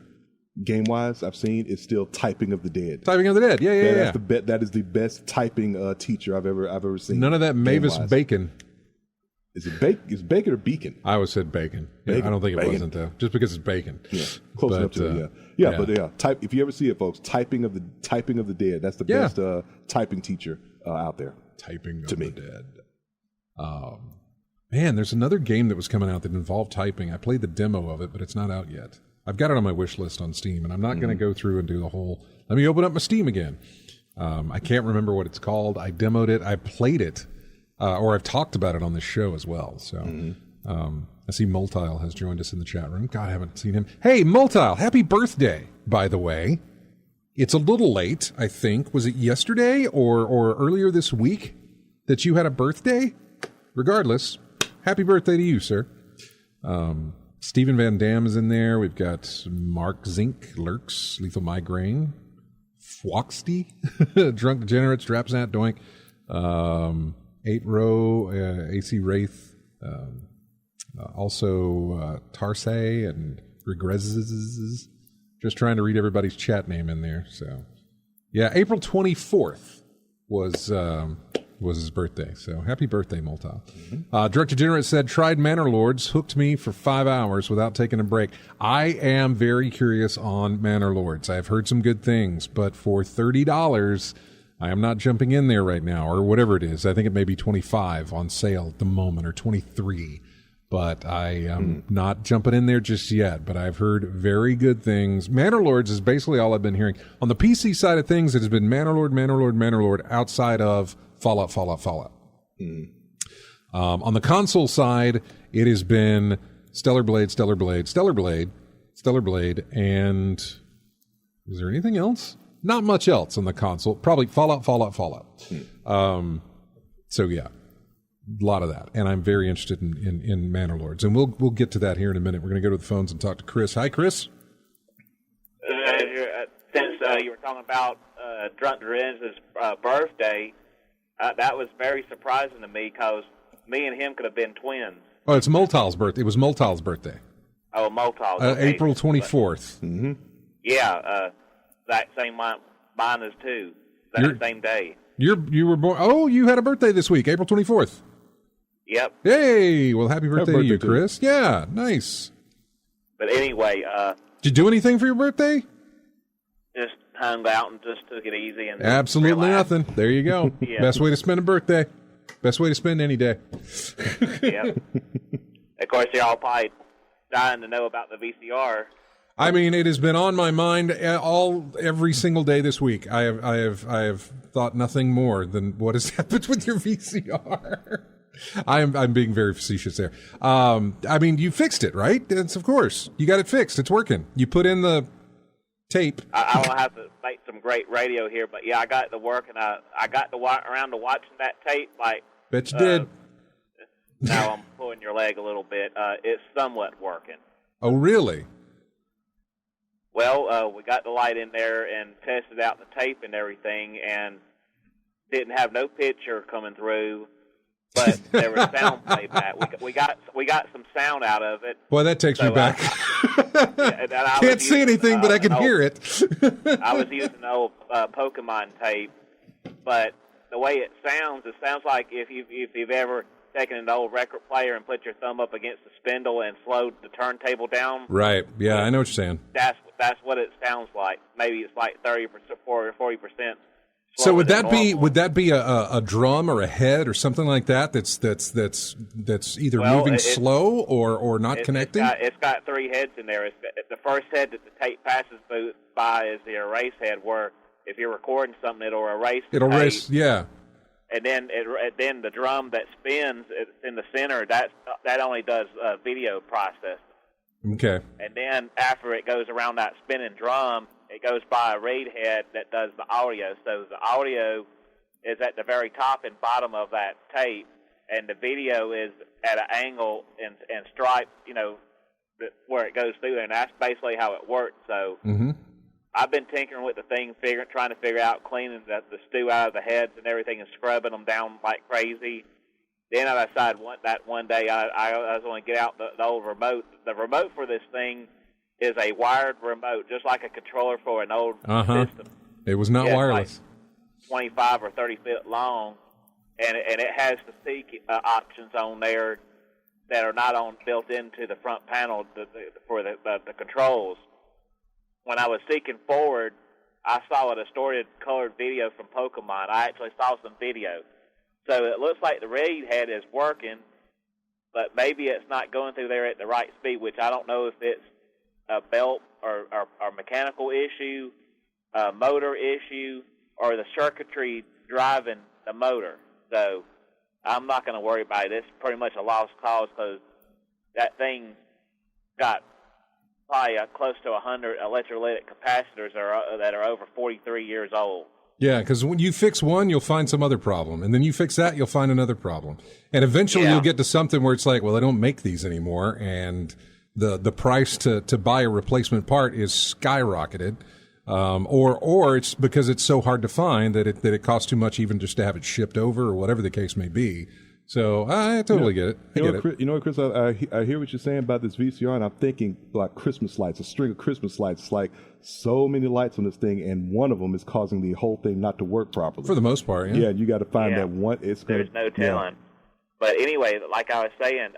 game wise I've seen is still Typing of the Dead. Typing of the Dead, yeah. That is the best typing teacher I've ever seen. None of that Mavis Bacon. Is Bacon or Beacon? I always said Bacon. Yeah, I don't think it wasn't though, just because it's bacon. Yeah, close enough to it. Yeah. Type if you ever see it, folks. Typing of the Dead. That's the best typing teacher out there. Typing of the Dead. Man, there's another game that was coming out that involved typing. I played the demo of it, but it's not out yet. I've got it on my wish list on Steam, and I'm not going to go through and do the whole. Let me open up my Steam again. I can't remember what it's called. I demoed it. I played it. Or I've talked about it on this show as well. So I see Multile has joined us in the chat room. God, I haven't seen him. Hey, Multile, happy birthday, by the way. It's a little late, I think. Was it yesterday or earlier this week that you had a birthday? Regardless, happy birthday to you, sir. Stephen Van Dam is in there. We've got Mark Zink, Lurks, Lethal Migraine, Fwoxty, Drunk Degenerate, Strapsnat, Doink. 8 Row, AC Wraith, also Tarsay and Regrezes. Just trying to read everybody's chat name in there. So, yeah, April 24th was his birthday. So, happy birthday, Multa. Drunk Degenerate said, tried Manor Lords, hooked me for 5 hours without taking a break. I am very curious on Manor Lords. I've heard some good things, but for $30... I am not jumping in there right now, or whatever it is. I think it may be 25 on sale at the moment, or 23. But I am not jumping in there just yet. But I've heard very good things. Manor Lords is basically all I've been hearing. On the PC side of things, it has been Manor Lord, outside of Fallout. On the console side, it has been Stellar Blade, and is there anything else? Not much else on the console. Probably Fallout. So yeah, a lot of that, and I'm very interested in Manor Lords, and we'll get to that here in a minute. We're going to go to the phones and talk to Chris. Hi, Chris. Since you were talking about Drunk Lorenzo's birthday, that was very surprising to me because me and him could have been twins. Oh, it's Multile's birthday. It was Multile's birthday. Oh, Multile's. Okay. April 24th. Mm-hmm. Yeah. That same mine is too. That same day. You were born. Oh, you had a birthday this week, April 24th. Yep. Hey, well, happy birthday to you, Chris. Yeah, nice. But anyway, did you do anything for your birthday? Just hung out and just took it easy and absolutely relaxed. Nothing. There you go. Yeah. Best way to spend a birthday. Best way to spend any day. Yep. Of course, you're all probably dying to know about the VCR. I mean, it has been on my mind every single day this week. I have thought nothing more than what has happened with your VCR. I'm being very facetious there. I mean, you fixed it, right? It's, of course, you got it fixed. It's working. You put in the tape. I don't have to make some great radio here, but yeah, I got it to work, and I got around to watching that tape. Like, bet you did. Now I'm pulling your leg a little bit. It's somewhat working. Oh, really? Well, we got the light in there and tested out the tape and everything, and didn't have no picture coming through, but there was sound playback. We got some sound out of it. Boy, that takes me back. Can't see anything, but I can hear it. I was using the old Pokemon tape, but the way it sounds like if you've ever taken an old record player and put your thumb up against the spindle and slowed the turntable down. Right. Yeah, I know what you're saying. That's what it sounds like. Maybe it's like 30% or 40%. So would that be a drum or a head or something like that? That's either moving slow or not connecting. It's got 3 heads in there. The first head that the tape passes by is the erase head, where if you're recording something, it'll erase. It'll erase. Yeah. And then the drum that spins in the center, that only does video processing. Okay. And then after it goes around that spinning drum, it goes by a reed head that does the audio. So the audio is at the very top and bottom of that tape, and the video is at an angle and striped, where it goes through there, and that's basically how it works. So I've been tinkering with the thing, trying to figure out cleaning the stew out of the heads and everything and scrubbing them down like crazy. Then I decided one day I was going to get out the old remote. The remote for this thing is a wired remote, just like a controller for an old system. It was not wireless. Like 25 or 30 feet long, and it has the seek options on there that are not built into the front panel for the controls. When I was seeking forward, I saw a distorted colored video from Pokemon. I actually saw some video. So it looks like the read head is working, but maybe it's not going through there at the right speed, which I don't know if it's a belt or mechanical issue, a motor issue, or the circuitry driving the motor. So I'm not going to worry about it. It's pretty much a lost cause because that thing got probably close to 100 electrolytic capacitors that are over 43 years old. Yeah, because when you fix one, you'll find some other problem. And then you fix that, you'll find another problem. And eventually you'll get to something where it's like, well, they don't make these anymore. And the price to buy a replacement part is skyrocketed. Or it's because it's so hard to find that it costs too much even just to have it shipped over or whatever the case may be. So I totally get it. I get it. Chris, I hear what you're saying about this VCR, and I'm thinking like Christmas lights, a string of Christmas lights. It's like so many lights on this thing, and one of them is causing the whole thing not to work properly. For the most part, yeah. Yeah, you got to find that one. There's no telling. Yeah. But anyway, like I was saying,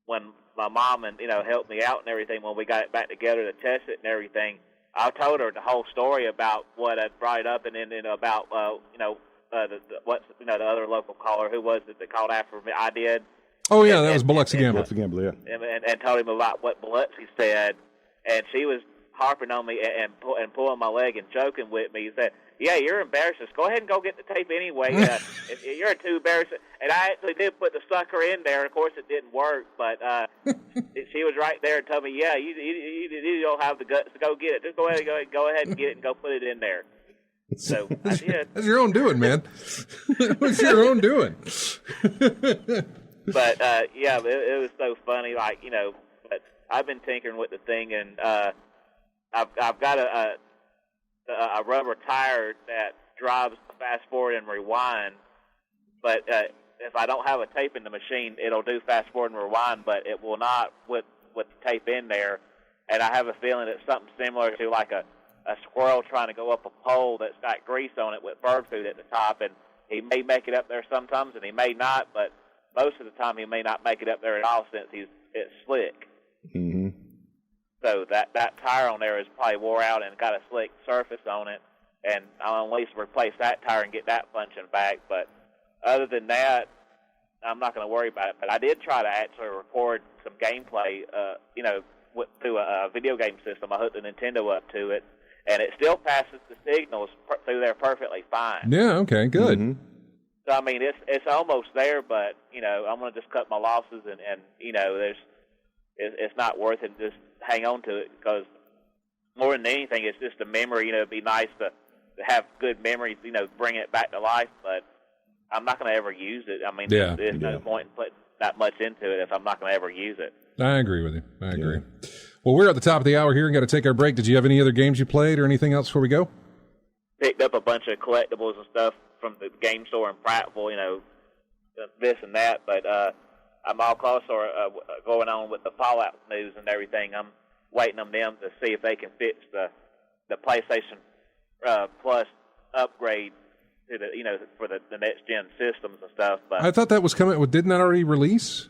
when my mom helped me out and everything, when we got it back together to test it and everything, I told her the whole story about what I brought up, and then about the other local caller, who was it that called after me? I did. Oh yeah, that was Biloxi Gambler. Biloxi Gambler, yeah. And told him about what Biloxi said, and she was harping on me and pulling my leg and joking with me. He said, "Yeah, you're embarrassed. Go ahead and go get the tape anyway. If you're too embarrassed." And I actually did put the sucker in there. Of course, it didn't work, but she was right there and told me, "Yeah, you don't have the guts to go get it. Just go ahead and get it and go put it in there." So I did. That's your own doing, man. That's your own doing. But it was so funny, But I've been tinkering with the thing, and I've got a rubber tire that drives fast forward and rewind. But if I don't have a tape in the machine, it'll do fast forward and rewind, but it will not with the tape in there. And I have a feeling it's something similar to like a squirrel trying to go up a pole that's got grease on it with bird food at the top, and he may make it up there sometimes, and he may not, but most of the time he may not make it up there at all since it's slick. Mm-hmm. So that tire on there is probably wore out and got a slick surface on it, and I'll at least replace that tire and get that functioning back. But other than that, I'm not going to worry about it. But I did try to actually record some gameplay, through a video game system. I hooked the Nintendo up to it, and it still passes the signals through there perfectly fine. Yeah, okay, good. Mm-hmm. So, I mean, it's almost there, but, I'm going to just cut my losses, and it's not worth it. Just hang on to it, because more than anything, it's just a memory. It'd be nice to have good memories, bring it back to life, but I'm not going to ever use it. I mean, there's no point in putting that much into it if I'm not going to ever use it. I agree with you. I agree. Yeah. Well, we're at the top of the hour here and got to take our break. Did you have any other games you played or anything else before we go? Picked up a bunch of collectibles and stuff from the game store in Prattville, this and that. But I'm also going on with the Fallout news and everything. I'm waiting on them to see if they can fix the PlayStation Plus upgrade to for the next gen systems and stuff. But I thought that was coming. Didn't that already release?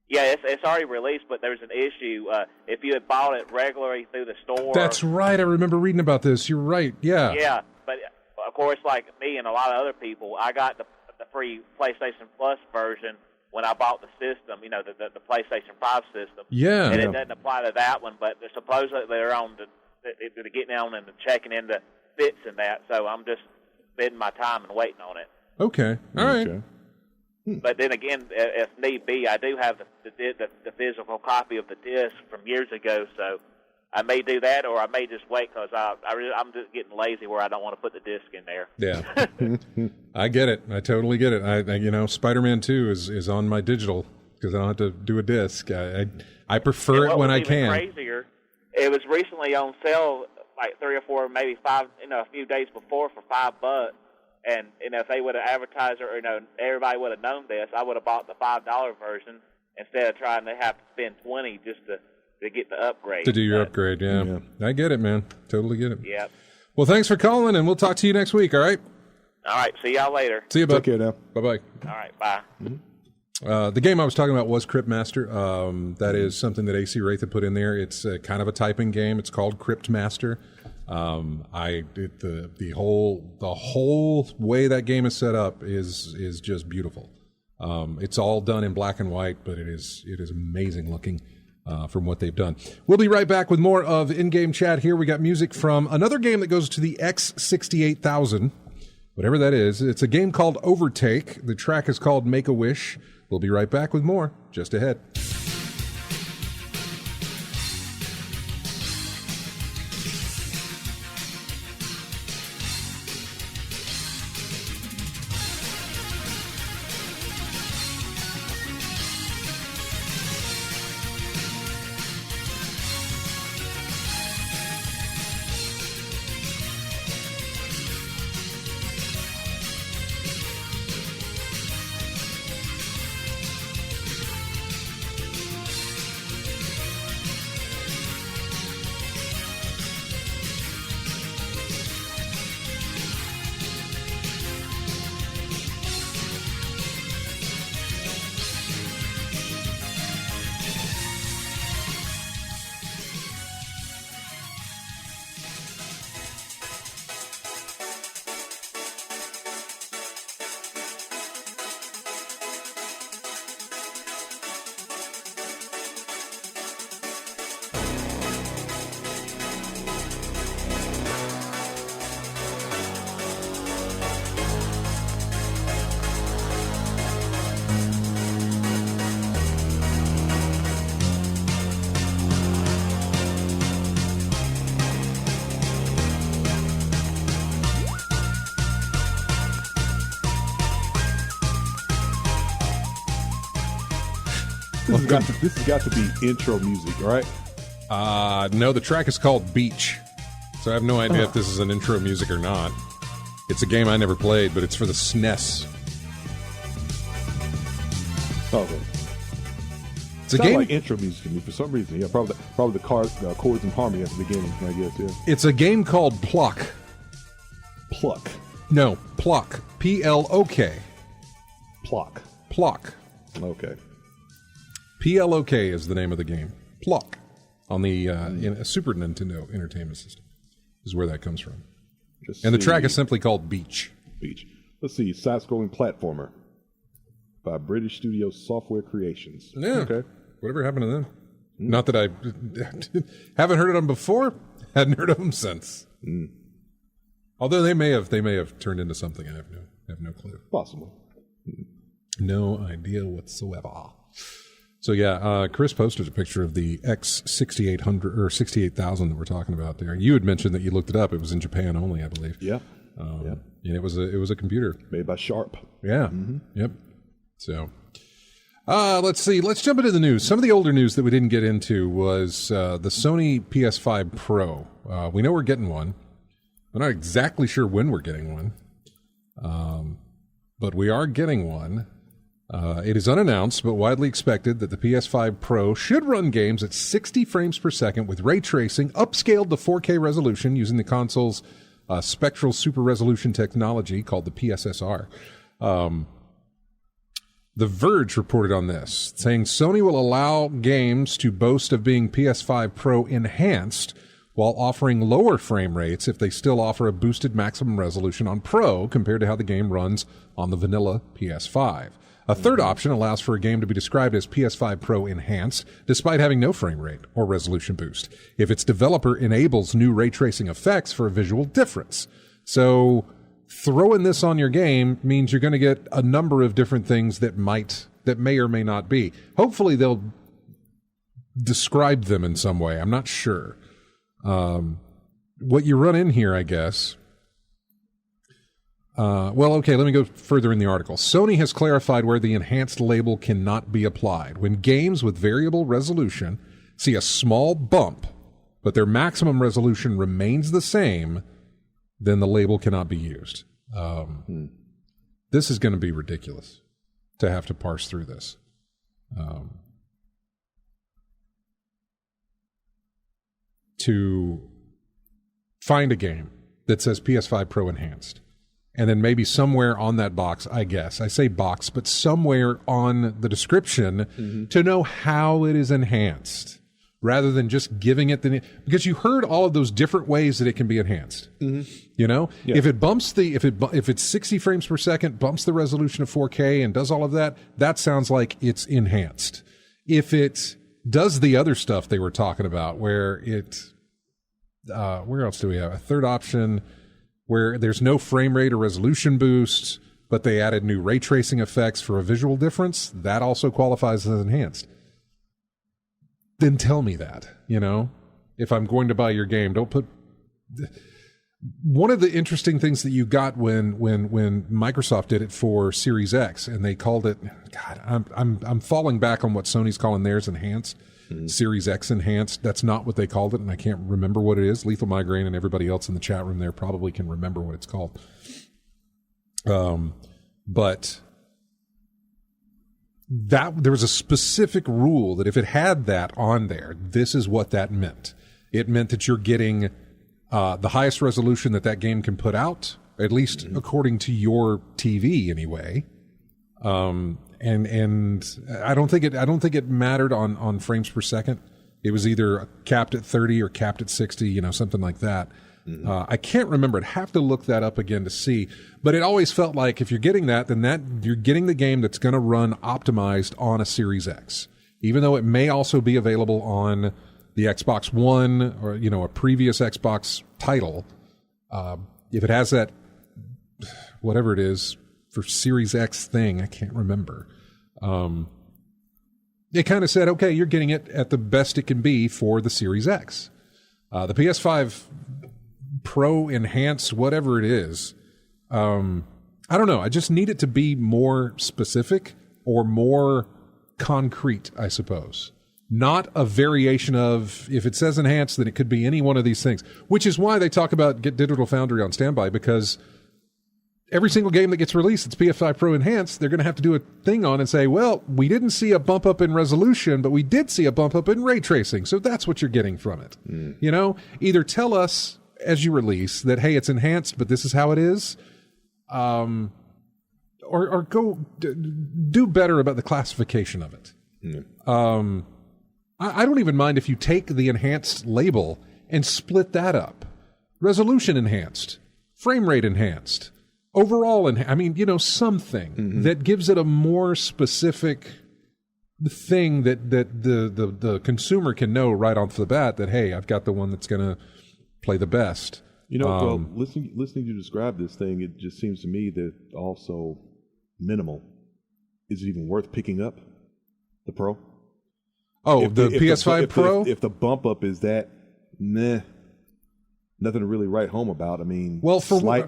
Yeah, it's already released, but there's an issue. If you had bought it regularly through the store... That's right. I remember reading about this. You're right. Yeah. Yeah, but of course, like me and a lot of other people, I got the free PlayStation Plus version when I bought the system, the PlayStation 5 system. Yeah. And it doesn't apply to that one, but supposedly they're they're getting on and checking into fits and that, so I'm just spending my time and waiting on it. Okay. All right. Okay. But then again, if need be, I do have the physical copy of the disc from years ago, so I may do that, or I may just wait because I'm just getting lazy where I don't want to put the disc in there. Yeah, I get it. I totally get it. I Spider-Man 2 is on my digital because I don't have to do a disc. I prefer it when I can. Crazier, it was recently on sale, like 3 or 4, maybe 5, a few days before for $5. And if they would have advertised or everybody would have known this, I would have bought the $5 version instead of trying to have to spend $20 just to get the upgrade. To do your upgrade, yeah. I get it, man. Totally get it. Yep. Well, thanks for calling, and we'll talk to you next week, all right? All right. See y'all later. See you, bud. Take care now. Bye-bye. All right. Bye. The game I was talking about was Crypt Master. That is something that AC Wraith had put in there. It's kind of a typing game. It's called Crypt Master. The whole way that game is set up is just beautiful. It's all done in black and white, but it is amazing looking from what they've done. We'll be right back with more of in-game chat here. We got music from another game that goes to the X68000, whatever that is. It's a game called Overtake. The track is called Make a Wish. We'll be right back with more just ahead. This has got to be intro music, right? No, the track is called Beach. So I have no idea if this is an intro music or not. It's a game I never played, but it's for the SNES. Okay. It's a game like intro music to me for some reason. Yeah, probably the chords and harmony at the beginning, I guess. Yeah. It's a game called Pluck. Pluck. No, Pluck. P-L-O-K. Pluck. Pluck. Okay. P-L-O-K is the name of the game. Pluck. On the Super Nintendo Entertainment System is where that comes from. And the track is simply called Beach. Beach. Let's see. Side-scrolling platformer by British studio Software Creations. Yeah. Okay. Whatever happened to them? Not that I haven't heard of them before. Hadn't heard of them since. Although they may have turned into something. I have no clue. Possible. No idea whatsoever. So yeah, Chris posted a picture of the X6800 or 68,000 that we're talking about there. You had mentioned that you looked it up. It was in Japan only, I believe. Yeah. And it was a computer made by Sharp. Yeah. Yep. So, let's see. Let's jump into the news. Some of the older news that we didn't get into was the Sony PS5 Pro. We know we're getting one. We're not exactly sure when we're getting one, but we are getting one. It is unannounced, but widely expected that the PS5 Pro should run games at 60 frames per second with ray tracing, upscaled to 4K resolution using the console's spectral super resolution technology called the PSSR. The Verge reported on this, saying Sony will allow games to boast of being PS5 Pro enhanced while offering lower frame rates if they still offer a boosted maximum resolution on Pro compared to how the game runs on the vanilla PS5. A third option allows for a game to be described as PS5 Pro Enhanced, despite having no frame rate or resolution boost, if its developer enables new ray tracing effects for a visual difference. So throwing this on your game means you're going to get a number of different things that may or may not be. Hopefully they'll describe them in some way. I'm not sure. What you run in here, I guess. Well, okay, let me go further in the article. Sony has clarified where the enhanced label cannot be applied. When games with variable resolution see a small bump, but their maximum resolution remains the same, then the label cannot be used. This is going to be ridiculous to have to parse through this. To find a game that says PS5 Pro Enhanced, and then maybe somewhere on that box, I guess, I say box, but somewhere on the description to know how it is enhanced, rather than just giving it the, because you heard all of those different ways that it can be enhanced. You know, if it bumps if it's 60 frames per second, bumps the resolution of 4K and does all of that, that sounds like it's enhanced. If it does the other stuff they were talking about, where it, where else do we have a third option? Where there's no frame rate or resolution boost, but they added new ray tracing effects for a visual difference, that also qualifies as enhanced. Then tell me that, you know, if I'm going to buy your game, don't put. One of the interesting things that you got when Microsoft did it for Series X, and they called it, God, I'm falling back on what Sony's calling theirs enhanced. Series X enhanced. That's not what they called it, and I can't remember what it is. Lethal Migraine and everybody else in the chat room there probably can remember what it's called. But that there was a specific rule that if it had that on there, this is what that meant. It meant that you're getting the highest resolution that game can put out, at least according to your TV anyway. And I don't think it mattered on frames per second. It was either capped at 30 or capped at 60, you know, something like that. I can't remember. I'd have to look that up again to see. But it always felt like if you're getting that, then that you're getting the game that's going to run optimized on a Series X, even though it may also be available on the Xbox One or, you know, a previous Xbox title. If it has that, whatever it is, for Series X thing, I can't remember. It kind of said, okay, you're getting it at the best it can be for the Series X. The PS5 Pro Enhanced, whatever it is, I don't know. I just need it to be more specific or more concrete, I suppose. Not a variation of, if it says enhanced, then it could be any one of these things, which is why they talk about get Digital Foundry on standby, because every single game that gets released that's PS5 Pro Enhanced, they're going to have to do a thing on and say, well, we didn't see a bump up in resolution, but we did see a bump up in ray tracing. So that's what you're getting from it. You know, either tell us as you release that, hey, it's enhanced, but this is how it is. Or go do better about the classification of it. I don't even mind if you take the enhanced label and split that up. Resolution enhanced, frame rate enhanced, overall, I mean, you know, something that gives it a more specific thing that the consumer can know right off the bat that, hey, I've got the one that's going to play the best. You know, well, listening to you describe this thing, it just seems to me that also minimal. Is it even worth picking up the Pro? Oh, the PS5 Pro? If the bump up is that, meh. Nothing to really write home about. I mean, well, slight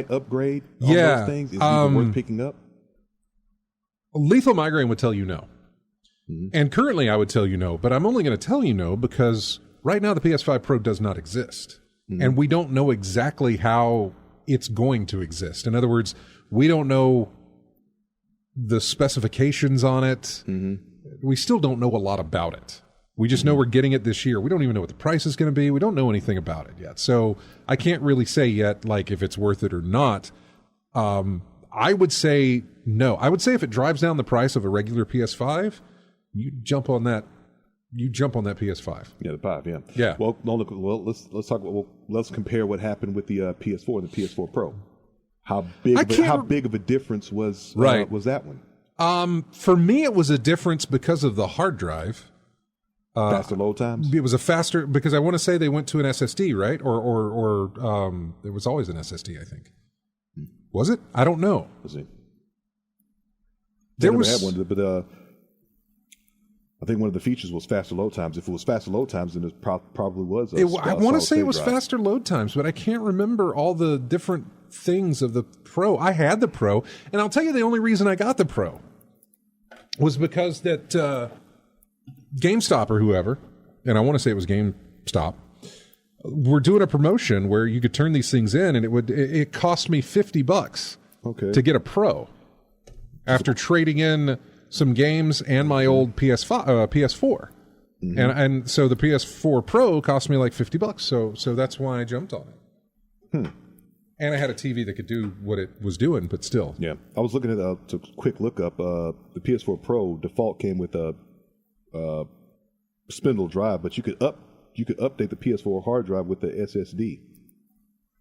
upgrade on those things is even worth picking up. Lethal Migraine would tell you no. And currently I would tell you no, but I'm only going to tell you no because right now the PS5 Pro does not exist. And we don't know exactly how it's going to exist. In other words, we don't know the specifications on it. We still don't know a lot about it. We just know we're getting it this year. We don't even know what the price is going to be. We don't know anything about it yet. So I can't really say yet, like, if it's worth it or not. I would say no. I would say if it drives down the price of a regular PS5, you jump on that. You jump on that PS5. Yeah, the 5. Yeah. Yeah. Well, no, look. Well, let's talk. Let's compare what happened with the PS4 and the PS4 Pro. How big of a difference was that one? For me, it was a difference because of the hard drive. Faster load times? It was a faster, because I want to say they went to an SSD, right? Or there was always an SSD, I think. Was it? I don't know. Let's see. There was had one, but I think one of the features was faster load times. If it was faster load times, then it probably was. I want to say it was faster load times, but I can't remember all the different things of the Pro. I had the Pro, and I'll tell you the only reason I got the Pro was because that GameStop or whoever, and I want to say it was GameStop, were doing a promotion where you could turn these things in, and it cost me $50 to get a Pro after trading in some games and my old PS4. And so the PS4 Pro cost me like $50. So that's why I jumped on it. And I had a TV that could do what it was doing, but still. Yeah. I was looking at a quick look up. The PS4 Pro default came with a spindle drive, but you could update the PS4 hard drive with the SSD.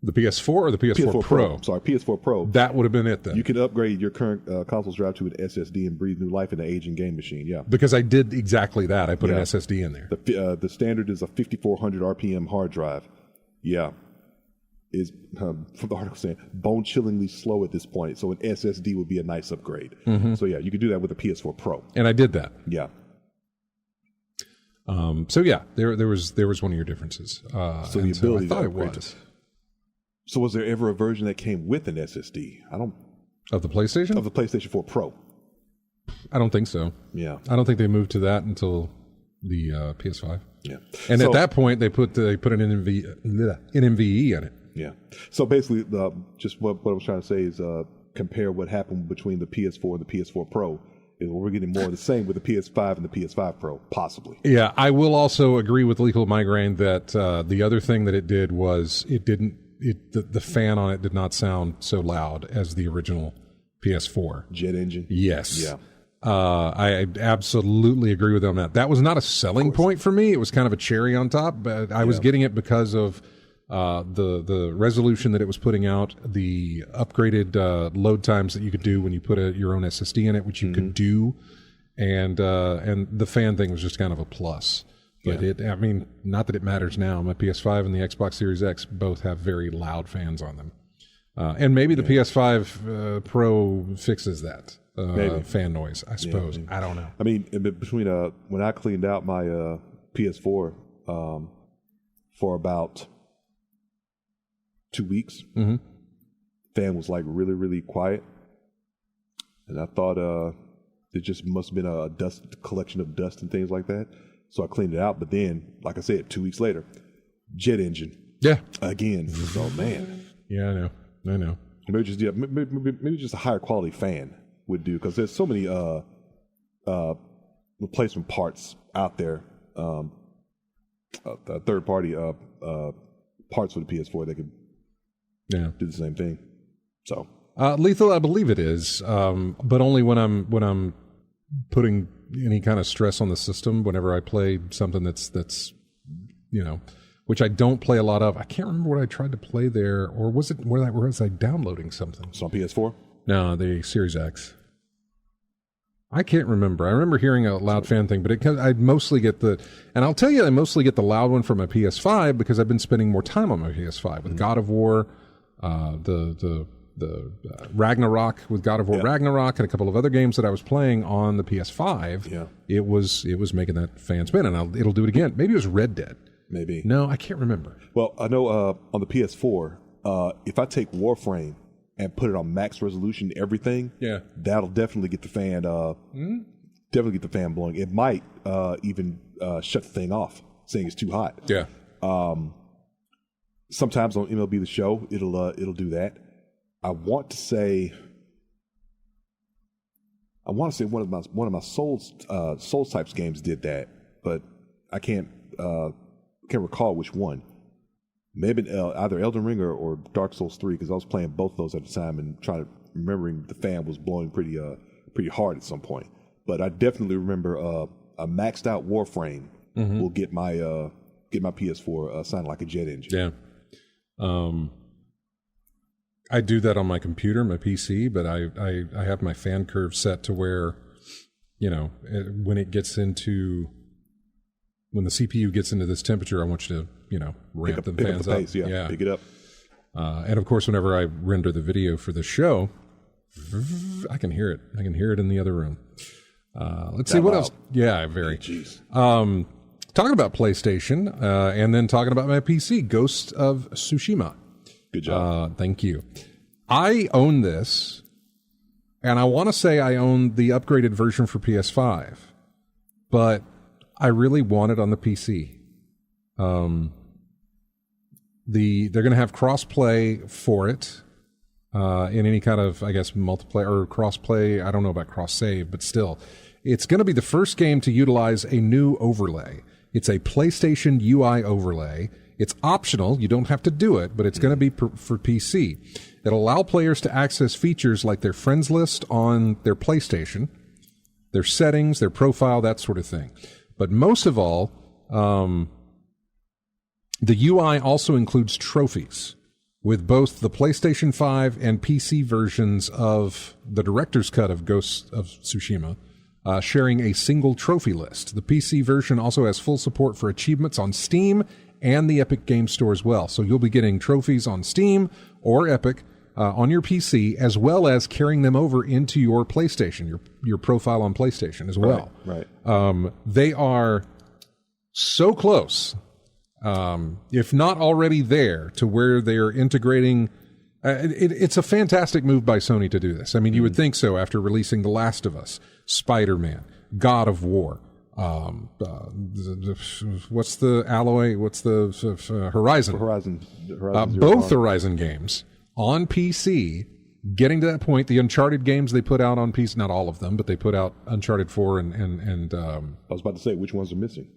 The PS4 or the PS4 Pro? Sorry, PS4 Pro. That would have been it then. You could upgrade your current console's drive to an SSD and breathe new life in an aging game machine. Yeah, because I did exactly that. I put an SSD in there. The standard is a 5,400 RPM hard drive. Yeah, is from the article saying bone-chillingly slow at this point. So an SSD would be a nice upgrade. So yeah, you could do that with a PS4 Pro. And I did that. Yeah. So yeah, there was one of your differences. So the ability I thought to it upgrade was. So was there ever a version that came with an SSD? Of the PlayStation? Of the PlayStation 4 Pro. I don't think so. Yeah. I don't think they moved to that until the PS5. Yeah. And at that point, they put an NVE in it. Yeah. So basically, just what I was trying to say is compare what happened between the PS4 and the PS4 Pro. We're getting more of the same with the PS5 and the PS5 Pro, possibly. Yeah, I will also agree with Lethal Migraine that the other thing that it did was the fan on it did not sound so loud as the original PS4. Jet engine? Yes. Yeah. I absolutely agree with them on that. That was not a selling point for me. It was kind of a cherry on top, but I was getting it because of the resolution that it was putting out, the upgraded load times that you could do when you put your own SSD in it, which you could do, and the fan thing was just kind of a plus. But not that it matters now. My PS5 and the Xbox Series X both have very loud fans on them. And maybe the PS5 Pro fixes that fan noise, I suppose. I don't know. I mean, between when I cleaned out my PS4 for about 2 weeks, fan was like really, really quiet. And I thought it just must have been a collection of dust and things like that. So I cleaned it out, but then, like I said, 2 weeks later, jet engine. Yeah. Again. So, man. Yeah, I know. Maybe just a higher quality fan would do, because there's so many replacement parts out there, third party parts for the PS4 that could do the same thing. So Lethal, I believe it is, but only when I'm putting any kind of stress on the system. Whenever I play something that's which I don't play a lot of. I can't remember what I tried to play there, or was I downloading something? It's on PS4? No, the Series X. I can't remember. I remember hearing a loud fan thing, but I mostly get and I'll tell you, I mostly get the loud one from my PS5 because I've been spending more time on my PS5 with God of War, the Ragnarok with God of War Ragnarok, and a couple of other games that I was playing on the PS5. Yeah, it was making that fan spin, and it'll do it again. Maybe it was Red Dead. Maybe. No, I can't remember. Well, I know on the PS4, if I take Warframe and put it on max resolution, everything, that'll definitely get the fan blowing. It might even shut the thing off, saying it's too hot. Yeah. Sometimes on MLB The Show, it'll do that. I want to say one of my Souls types games did that, but I can't recall which one. Maybe either Elden Ring or Dark Souls 3, because I was playing both of those at the time and remembering the fan was blowing pretty hard at some point. But I definitely remember a maxed out Warframe will get my PS4 sounding like a jet engine. Yeah. I do that on my computer, my PC, but I have my fan curve set to where, when the CPU gets into this temperature, I want you to, ramp the fans up. Pace, yeah, pick it up. And of course, whenever I render the video for the show, I can hear it. I can hear it in the other room. Let's see what else. Yeah, very. Jeez. Talking about PlayStation, and then talking about my PC, Ghost of Tsushima. Good job. Thank you. I own this, and I want to say I own the upgraded version for PS5, but I really want it on the PC. They're going to have cross-play for it in any kind of, I guess, multiplayer or cross-play. I don't know about cross-save, but still. It's going to be the first game to utilize a new overlay. It's a PlayStation UI overlay. It's optional. You don't have to do it, but it's going to be for PC. It'll allow players to access features like their friends list on their PlayStation, their settings, their profile, that sort of thing. But most of all, the UI also includes trophies with both the PlayStation 5 and PC versions of the director's cut of Ghost of Tsushima, sharing a single trophy list. The PC version also has full support for achievements on Steam and the Epic Game Store as well. So you'll be getting trophies on Steam or Epic on your PC, as well as carrying them over into your PlayStation, your profile on PlayStation as well. Right. They are so close, if not already there, to where they're integrating. It's a fantastic move by Sony to do this. I mean, you would think so after releasing The Last of Us, Spider-Man, God of War. What's the Alloy? What's the Horizon? Horizon both Horizon games on PC, getting to that point. The Uncharted games they put out on PC, not all of them, but they put out Uncharted 4 and I was about to say, which ones are missing?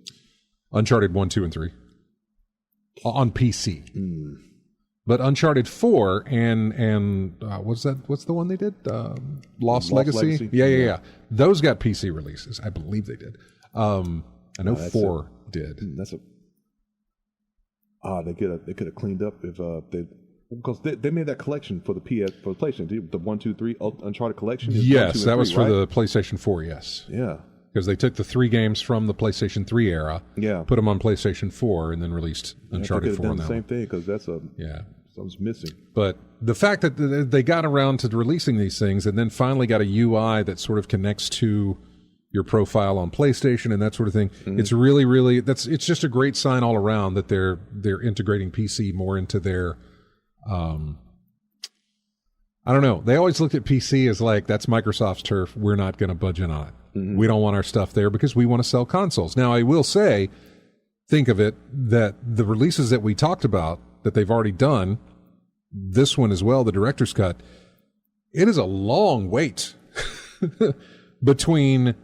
Uncharted 1, 2, and 3 on PC. But Uncharted 4 and what's the one they did? Lost Legacy? Yeah. Those got PC releases. I believe they did. I know 4 did. That's they could have cleaned up if because they made that collection for the PlayStation, the 1, 2, 3 Uncharted collection. Yes, 1, 2, that 3, was for right? the PlayStation 4. Yes. Yeah. Because they took the 3 games from the PlayStation 3 era, put them on PlayStation 4, and then released Uncharted 4 on that. The same thing, because that's something's missing. But the fact that they got around to releasing these things, and then finally got a UI that sort of connects to your profile on PlayStation and that sort of thing, it's really, really it's just a great sign all around that they're integrating PC more into their. I don't know. They always looked at PC as like, that's Microsoft's turf. We're not going to budge in on it. We don't want our stuff there because we want to sell consoles. Now, I will say, think of it, that the releases that we talked about, that they've already done, this one as well, the director's cut, it is a long wait between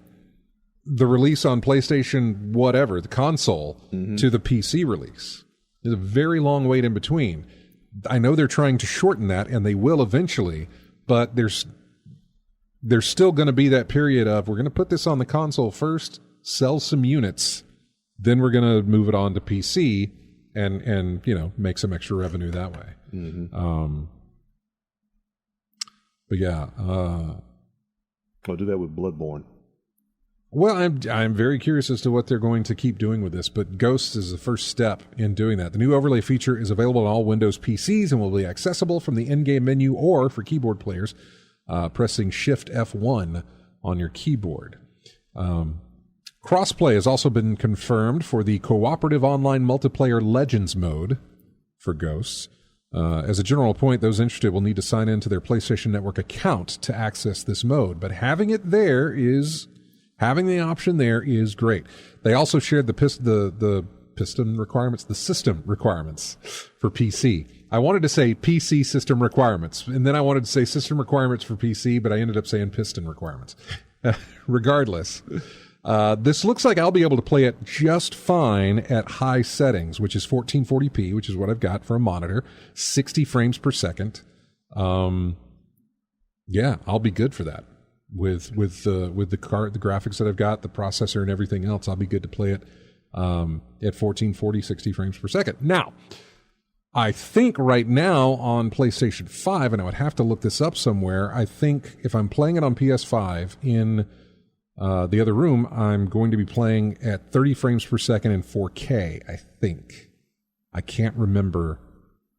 the release on PlayStation, whatever, the console, to the PC release. There's a very long wait in between. I know they're trying to shorten that, and they will eventually, but there's still going to be that period of, we're going to put this on the console first, sell some units, then we're going to move it on to PC and make some extra revenue that way. But yeah. I'll do that with Bloodborne. Well, I'm very curious as to what they're going to keep doing with this, but Ghosts is the first step in doing that. The new overlay feature is available on all Windows PCs and will be accessible from the in-game menu or for keyboard players, pressing Shift F1 on your keyboard. Crossplay has also been confirmed for the cooperative online multiplayer Legends mode for Ghosts. As a general point, those interested will need to sign into their PlayStation Network account to access this mode, but having the option there is great. They also shared the system requirements for PC. I wanted to say PC system requirements, and then I wanted to say system requirements for PC, but I ended up saying piston requirements. Regardless, this looks like I'll be able to play it just fine at high settings, which is 1440p, which is what I've got for a monitor, 60 frames per second. I'll be good for that. With the graphics that I've got, the processor and everything else, I'll be good to play it at 1440, 60 frames per second. Now, I think right now on PlayStation 5, and I would have to look this up somewhere, I think if I'm playing it on PS5 in the other room, I'm going to be playing at 30 frames per second in 4K, I think. I can't remember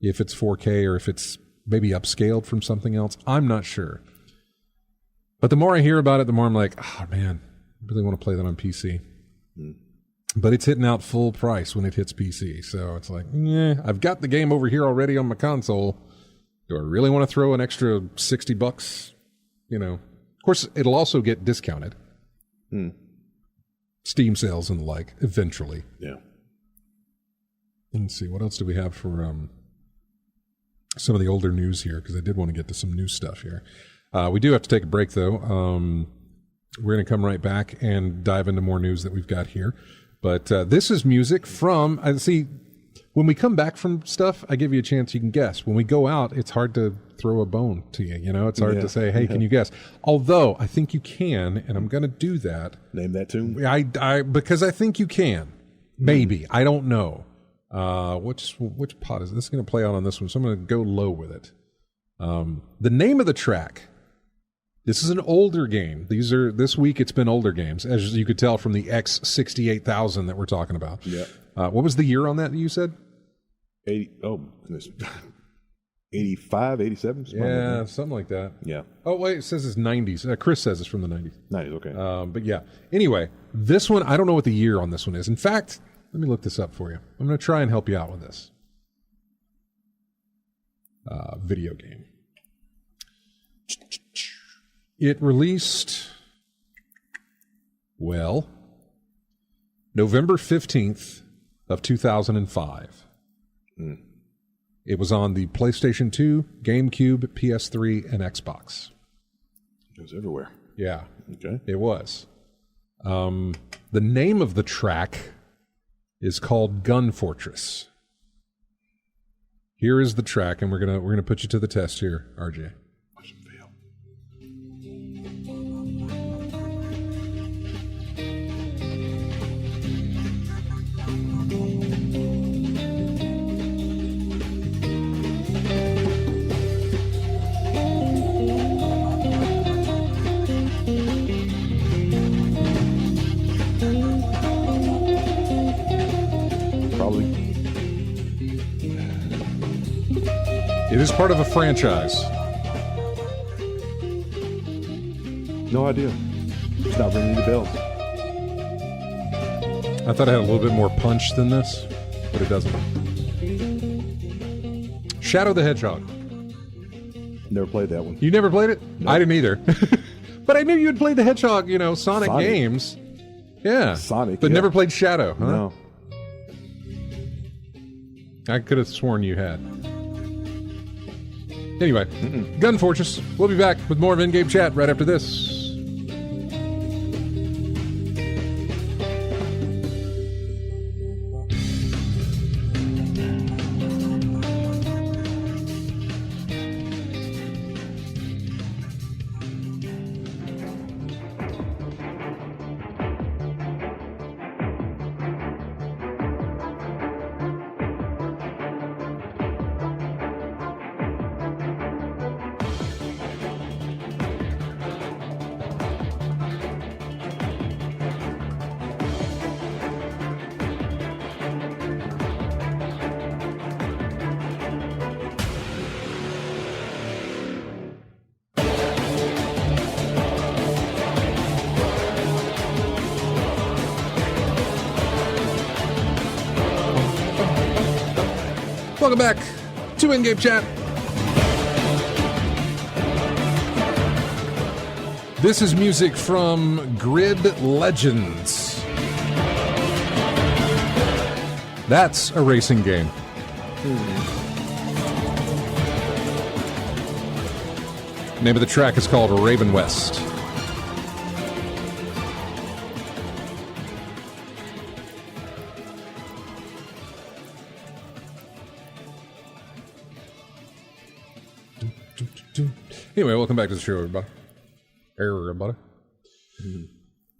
if it's 4K or if it's maybe upscaled from something else. I'm not sure. But the more I hear about it, the more I'm like, oh man, really want to play that on PC. But it's hitting out full price when it hits PC. So it's like, I've got the game over here already on my console. Do I really want to throw an extra $60? Of course, it'll also get discounted. Steam sales and the like, eventually. Yeah. Let's see, what else do we have for some of the older news here? Because I did want to get to some new stuff here. We do have to take a break, though. We're going to come right back and dive into more news that we've got here. But this is music from, see, when we come back from stuff, I give you a chance you can guess. When we go out, it's hard to throw a bone to you. It's hard to say, hey, can you guess? Although, I think you can, and I'm going to do that. Name that tune? Because I think you can. Maybe. I don't know. Which pot is this going to play out on this one? So I'm going to go low with it. The name of the track. This is an older game. This week it's been older games, as you could tell from the X68000 that we're talking about. Yeah. What was the year on that you said? 85, 87? Yeah, something like that. Yeah. Oh, wait, it says it's 90s. Chris says it's from the 90s. 90s, okay. But yeah. Anyway, this one, I don't know what the year on this one is. In fact, let me look this up for you. I'm going to try and help you out with this. Video game. It released, November 15th of 2005. It was on the PlayStation 2, GameCube, PS3, and Xbox. It was everywhere. Yeah. Okay. It was. The name of the track is called Gun Fortress. Here is the track, and we're gonna put you to the test here, RJ. Watch him fail. It is part of a franchise. No idea. It's not ringing the bells. I thought it had a little bit more punch than this, but it doesn't. Shadow the Hedgehog. Never played that one. You never played it? No. I didn't either. But I knew you had played the Hedgehog, Sonic games. Yeah. Sonic, but yeah. never played Shadow, huh? No. I could have sworn you had. Anyway, Gun Fortress. We'll be back with more of In-Game Chat right after this. Welcome back to In-Game Chat. This is music from Grid Legends. That's a racing game. Name of the track is called Raven West. Anyway, welcome back to the show, everybody.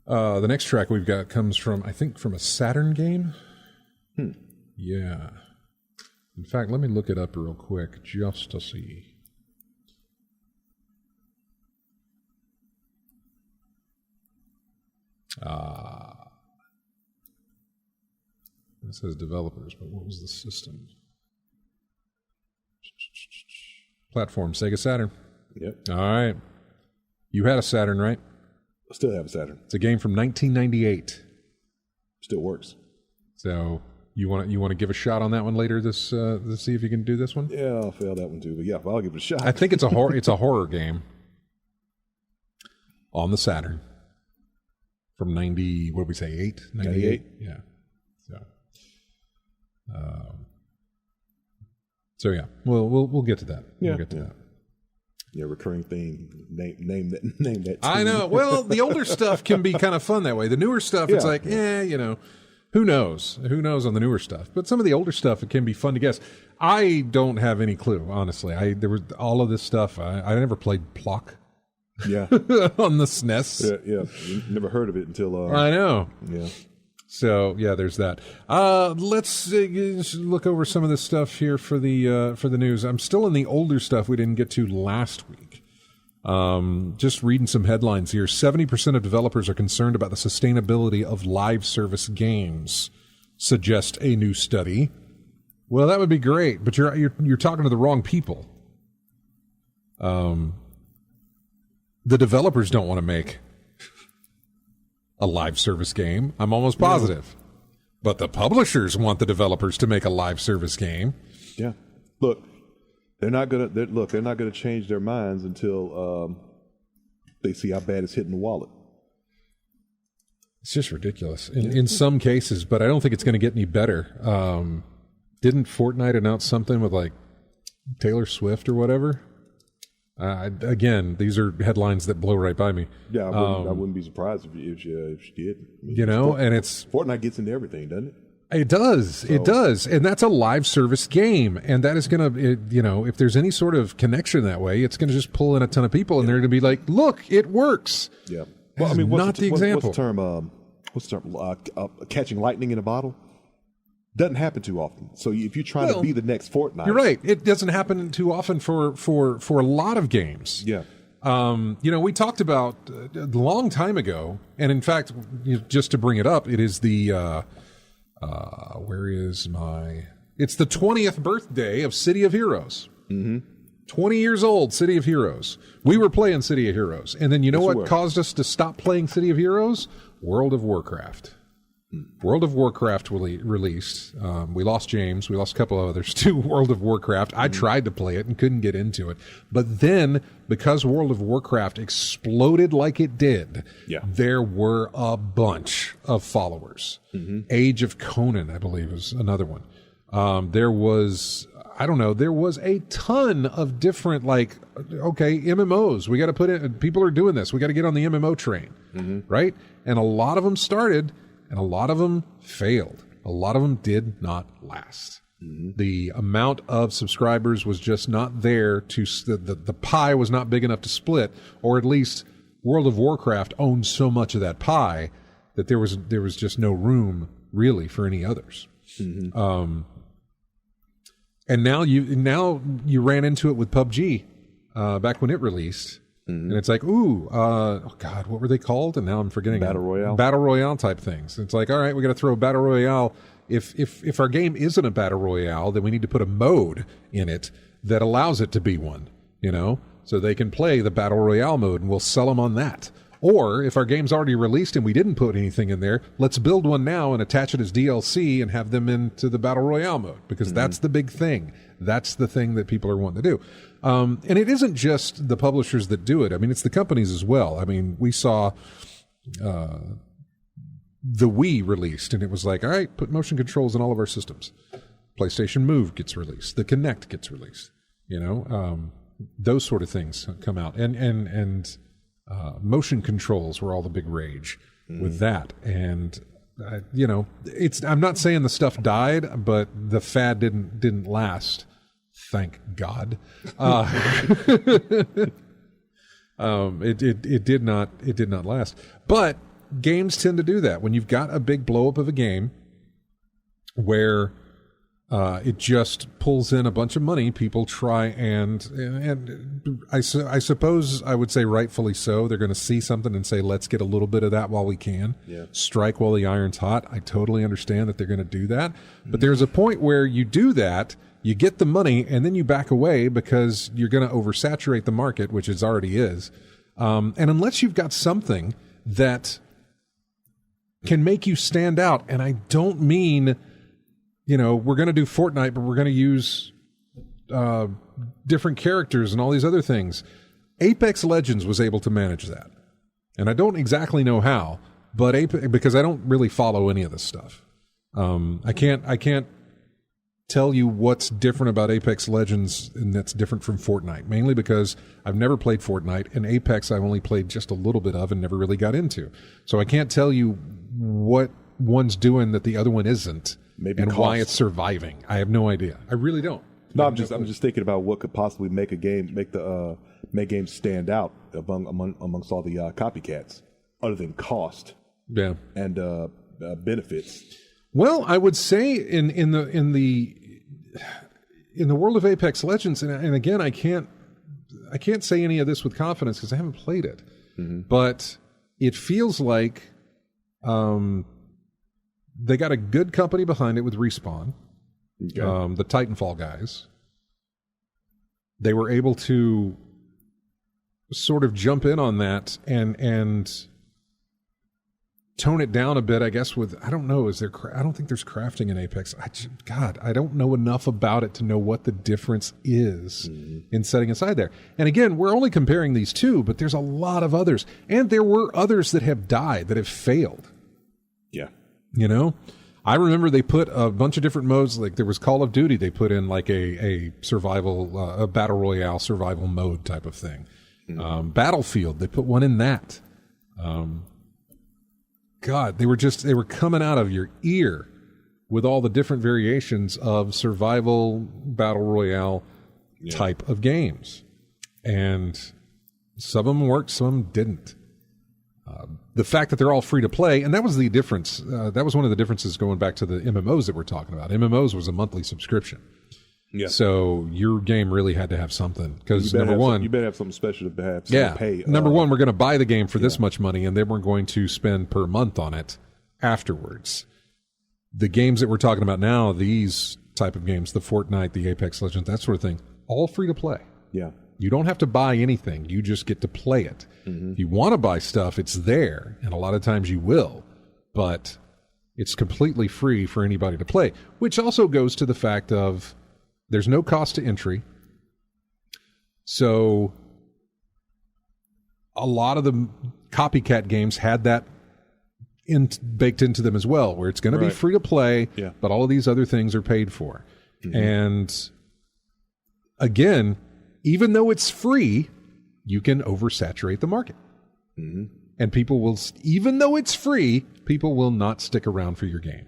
The next track we've got comes from, I think, from a Saturn game. Yeah. In fact, let me look it up real quick just to see. It says developers, but what was the system? Platform, Sega Saturn. Yep. All right. You had a Saturn, right? I still have a Saturn. It's a game from 1998. Still works. So you want to give a shot on that one later? This see if you can do this one. Yeah, I'll fail that one too. But yeah, I'll give it a shot. I think it's a horror game on the Saturn from 90. What did we say? 98. Yeah. So yeah, we'll get to that. Yeah, we'll get to that. Yeah, recurring theme. Name that. I know. Well, the older stuff can be kind of fun that way. The newer stuff, it's like, who knows? Who knows on the newer stuff? But some of the older stuff, it can be fun to guess. I don't have any clue, honestly. There was all of this stuff. I never played Plock. Yeah, on the SNES. Yeah. Never heard of it until. I know. Yeah. So yeah, there's that. Let's look over some of this stuff here for the news. I'm still in the older stuff we didn't get to last week. Just reading some headlines here. 70% of developers are concerned about the sustainability of live service games, suggest a new study. Well, that would be great, but you're talking to the wrong people. The developers don't want to make a live service game, I'm almost positive. But the publishers want the developers to make a live service game. Yeah. Look, they're not gonna change their minds until they see how bad it's hitting the wallet. It's just ridiculous in some cases, but I don't think it's going to get any better. Didn't Fortnite announce something with like Taylor Swift or whatever? Again, these are headlines that blow right by me. Yeah, I wouldn't be surprised if she did. And it's Fortnite gets into everything, doesn't it? It does. It does. And that's a live service game. And that is going to, if there's any sort of connection that way, it's going to just pull in a ton of people and they're going to be like, look, it works. Yeah. Well, I mean, what's the example? What's the term? Catching lightning in a bottle? Doesn't happen too often. So if you're trying to be the next Fortnite. You're right. It doesn't happen too often for a lot of games. Yeah. We talked about a long time ago, and in fact, just to bring it up, it is the, it's the 20th birthday of City of Heroes. Mm-hmm. 20 years old, City of Heroes. We were playing City of Heroes. And then you know what caused us to stop playing City of Heroes? World of Warcraft. World of Warcraft released. We lost James. We lost a couple of others to World of Warcraft. I tried to play it and couldn't get into it. But then, because World of Warcraft exploded like it did, there were a bunch of followers. Mm-hmm. Age of Conan, I believe, is another one. There was a ton of different, MMOs. We got to put in, people are doing this. We got to get on the MMO train, right? And a lot of them started, and a lot of them failed. A lot of them did not last. Mm-hmm. The amount of subscribers was just not there the pie was not big enough to split, or at least World of Warcraft owned so much of that pie that there was just no room really for any others. Mm-hmm. And now you ran into it with PUBG back when it released. Mm-hmm. And it's like, what were they called? And now I'm forgetting. Battle Royale type things. It's like, all right, we got to throw a Battle Royale. If our game isn't a Battle Royale, then we need to put a mode in it that allows it to be one, so they can play the Battle Royale mode, and we'll sell them on that. Or if our game's already released and we didn't put anything in there, let's build one now and attach it as DLC and have them into the Battle Royale mode, because that's the big thing. That's the thing that people are wanting to do. And it isn't just the publishers that do it. I mean, it's the companies as well. I mean, we saw the Wii released, and it was like, all right, put motion controls in all of our systems. PlayStation Move gets released. The Kinect gets released. Those sort of things come out. And motion controls were all the big rage with that. And, I'm not saying the stuff died, but the fad didn't last. Thank God. It did not last. But games tend to do that. When you've got a big blow up of a game where it just pulls in a bunch of money, people try and I suppose I would say rightfully so. They're going to see something and say, let's get a little bit of that while we can. Yeah. Strike while the iron's hot. I totally understand that they're going to do that. But there's a point where you do that, you get the money, and then you back away because you're going to oversaturate the market, which it already is. And unless you've got something that can make you stand out. And I don't mean, we're going to do Fortnite, but we're going to use different characters and all these other things. Apex Legends was able to manage that. And I don't exactly know how, but because I don't really follow any of this stuff. I can't tell you what's different about Apex Legends and that's different from Fortnite, mainly because I've never played Fortnite, and Apex I've only played just a little bit of and never really got into. So I can't tell you what one's doing that the other one isn't, and why it's surviving. I have no idea. I really don't. No, I'm just thinking about what could possibly make games stand out amongst all the copycats, other than cost, and benefits. Well, I would say in the world of Apex Legends, and again, I can't say any of this with confidence because I haven't played it, but it feels like they got a good company behind it with Respawn, the Titanfall guys. They were able to sort of jump in on that and tone it down a bit, I guess, with, I don't know, I don't think there's crafting in Apex. I don't know enough about it to know what the difference is in setting aside there. And again, we're only comparing these two, but there's a lot of others. And there were others that have died, that have failed. Yeah. I remember they put a bunch of different modes, like there was Call of Duty, they put in like a survival, a battle royale survival mode type of thing. Battlefield, they put one in that. God, they were coming out of your ear with all the different variations of survival battle royale type of games. And some of them worked, some of them didn't. The fact that they're all free to play, and that was the difference. That was one of the differences going back to the MMOs that we're talking about. MMOs was a monthly subscription. Yeah. So your game really had to have something, because number one, you better have something special to have. Yeah. Pay. Number one, we're going to buy the game for this much money, and then we're going to spend per month on it afterwards. The games that we're talking about now, these type of games, the Fortnite, the Apex Legends, that sort of thing, all free to play. Yeah. You don't have to buy anything. You just get to play it. If you want to buy stuff, it's there, and a lot of times you will, but it's completely free for anybody to play, which also goes to the fact of there's no cost to entry. So a lot of the copycat games had that baked into them as well, where it's going to be free to play, but all of these other things are paid for. And again, even though it's free, you can oversaturate the market. And people will, even though it's free, people will not stick around for your game.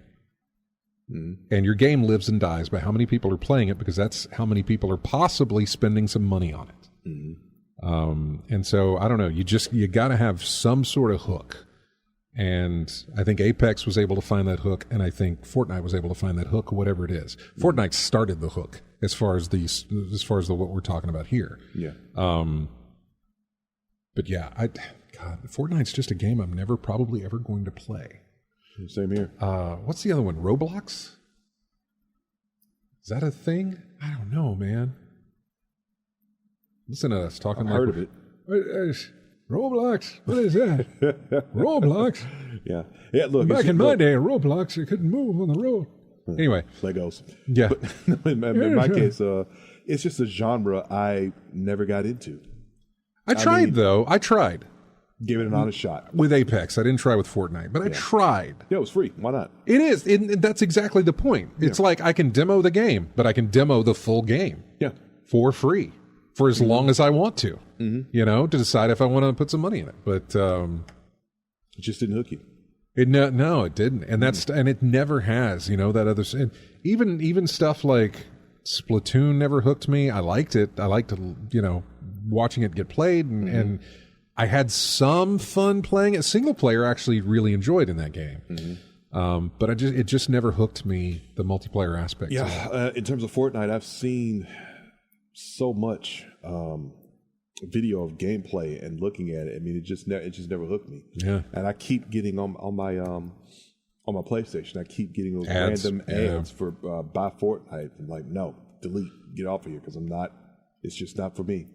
And your game lives and dies by how many people are playing it, because that's how many people are possibly spending some money on it. And so, I don't know, you got to have some sort of hook. And I think Apex was able to find that hook, and I think Fortnite was able to find that hook, whatever it is. Fortnite started the hook as far as what we're talking about here. Yeah. But yeah, Fortnite's just a game I'm never probably ever going to play. Same here. What's the other one? Roblox? Is that a thing? I don't know, man. Listen to us talking. I've heard of it. Roblox? What is that? Roblox? Yeah. Look, back in my day, Roblox, you couldn't move on the road. Anyway, Legos. Yeah. But in my case, it's just a genre I never got into. I tried. Give it an honest shot. With Apex. I didn't try with Fortnite, but I tried. Yeah, it was free. Why not? It is. That's exactly the point. It's like I can demo the game, but I can demo the full game for free for as long as I want to, to decide if I want to put some money in it. But it just didn't hook you. No, it didn't. And and it never has, that other, and even stuff like Splatoon never hooked me. I liked it. I liked, watching it get played, and I had some fun playing it. Single player I actually really enjoyed in that game. But it just never hooked me, the multiplayer aspect. Yeah, in terms of Fortnite, I've seen so much video of gameplay and looking at it. I mean, it just never hooked me. Yeah, and I keep getting on my PlayStation. I keep getting those random ads for buy Fortnite. I'm like, no, delete, get off of here, because I'm not. It's just not for me.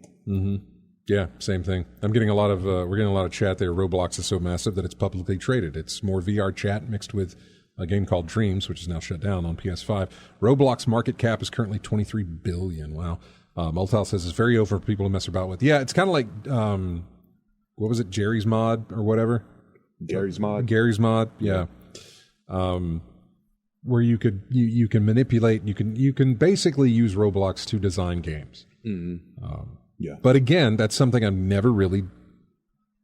Yeah, same thing. I'm getting a lot of we're getting a lot of chat there. Roblox is so massive that it's publicly traded. It's more VR chat mixed with a game called Dreams, which is now shut down on PS5. Roblox market cap is currently $23 billion. Wow. Multal says it's very over for people to mess about with. Yeah, it's kind of like what was it, Jerry's Mod or whatever? Gary's Mod. Gary's Mod. Yeah. Where you can manipulate. You can basically use Roblox to design games. Mm-hmm. Yeah. But again, that's something I've never really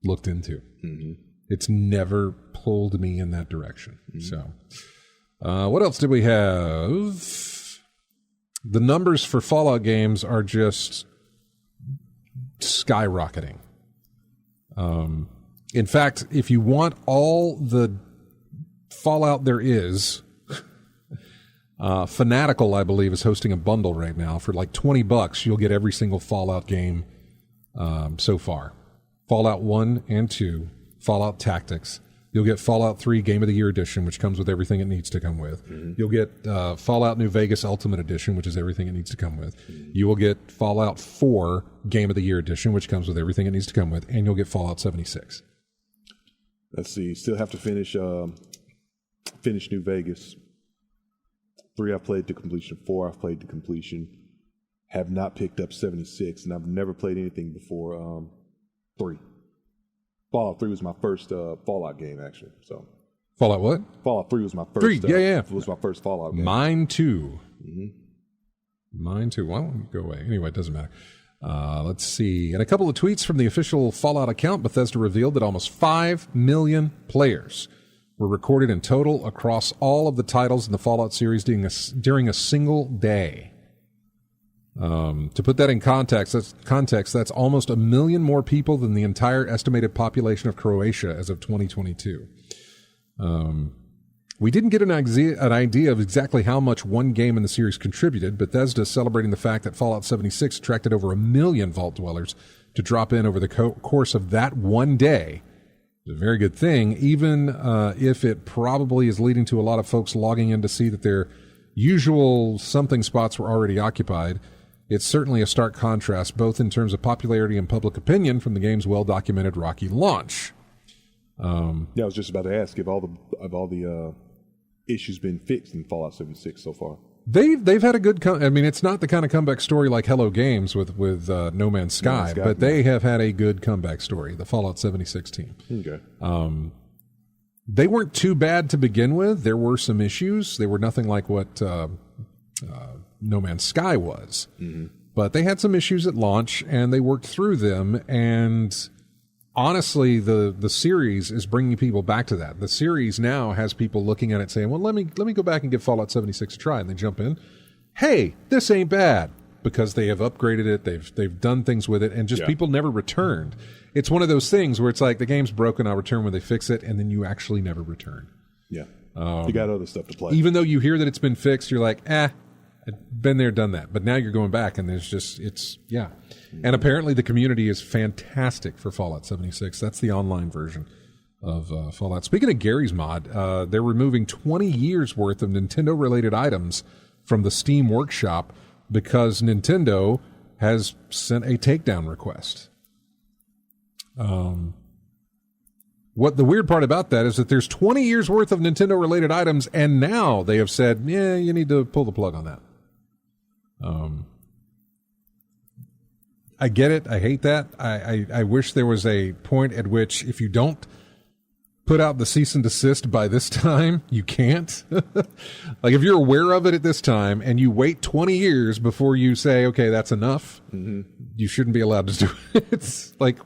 looked into. Mm-hmm. It's never pulled me in that direction. Mm-hmm. So, what else did we have? The numbers for Fallout games are just skyrocketing. In fact, if you want all the Fallout there is, Fanatical, I believe, is hosting a bundle right now for like $20. You'll get every single Fallout game so far. Fallout 1 and 2, Fallout Tactics. You'll get Fallout 3 Game of the Year Edition, which comes with everything it needs to come with. Mm-hmm. You'll get Fallout New Vegas Ultimate Edition, which is everything it needs to come with. Mm-hmm. You will get Fallout 4 Game of the Year Edition, which comes with everything it needs to come with. And you'll get Fallout 76. Let's see. Still have to finish New Vegas. 3 I've played to completion. 4 I've played to completion. Have not picked up 76, and I've never played anything before 3. Fallout 3 was my first Fallout game, actually. So Fallout what? Fallout 3 was my first. 3, yeah. It was my first Fallout game. Mine too. Mm-hmm. Mine too. Why don't you go away? Anyway, it doesn't matter. Let's see. In a couple of tweets from the official Fallout account, Bethesda revealed that almost 5 million players were recorded in total across all of the titles in the Fallout series during a single day. To put that in context, that's almost 1 million more people than the entire estimated population of Croatia as of 2022. We didn't get an idea of exactly how much one game in the series contributed. Bethesda celebrating the fact that Fallout 76 attracted over 1 million Vault dwellers to drop in over the course of that one day. It's a very good thing, even if it probably is leading to a lot of folks logging in to see that their usual something spots were already occupied. It's certainly a stark contrast, both in terms of popularity and public opinion from the game's well-documented rocky launch. I was just about to ask if all the issues been fixed in Fallout 76 so far. They've had a good. It's not the kind of comeback story like Hello Games with No Man's Sky, but they have had a good comeback story. The Fallout 76 team. Okay. They weren't too bad to begin with. There were some issues. They were nothing like what No Man's Sky was. Mm-hmm. But they had some issues at launch, and they worked through them. And honestly, the series is bringing people back to that. The series now has people looking at it saying, well, let me go back and give Fallout 76 a try. And they jump in. Hey, this ain't bad. Because they have upgraded it. They've done things with it. And just people never returned. It's one of those things where it's like the game's broken, I'll return when they fix it. And then you actually never return. Yeah. You got other stuff to play. Even though you hear that it's been fixed, you're like, I've been there, done that. But now you're going back, and And apparently the community is fantastic for Fallout 76. That's the online version of Fallout. Speaking of Gary's Mod, they're removing 20 years' worth of Nintendo-related items from the Steam Workshop because Nintendo has sent a takedown request. What the weird part about that is that there's 20 years' worth of Nintendo-related items, and now they have said, yeah, you need to pull the plug on that. I get it. I hate that. I wish there was a point at which if you don't put out the cease and desist by this time, you can't. Like if you're aware of it at this time and you wait 20 years before you say, okay, that's enough, you shouldn't be allowed to do it. It's like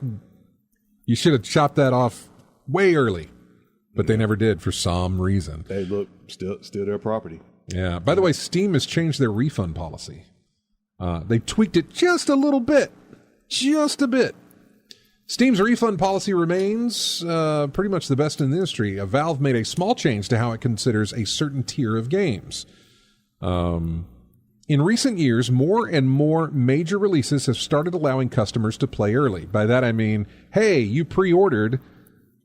you should have chopped that off way early, but they never did for some reason. Hey, look, still their property. Yeah. By the way, Steam has changed their refund policy. They tweaked it just a little bit. Just a bit. Steam's refund policy remains pretty much the best in the industry. Valve made a small change to how it considers a certain tier of games. In recent years, more and more major releases have started allowing customers to play early. By that I mean, hey, you pre-ordered,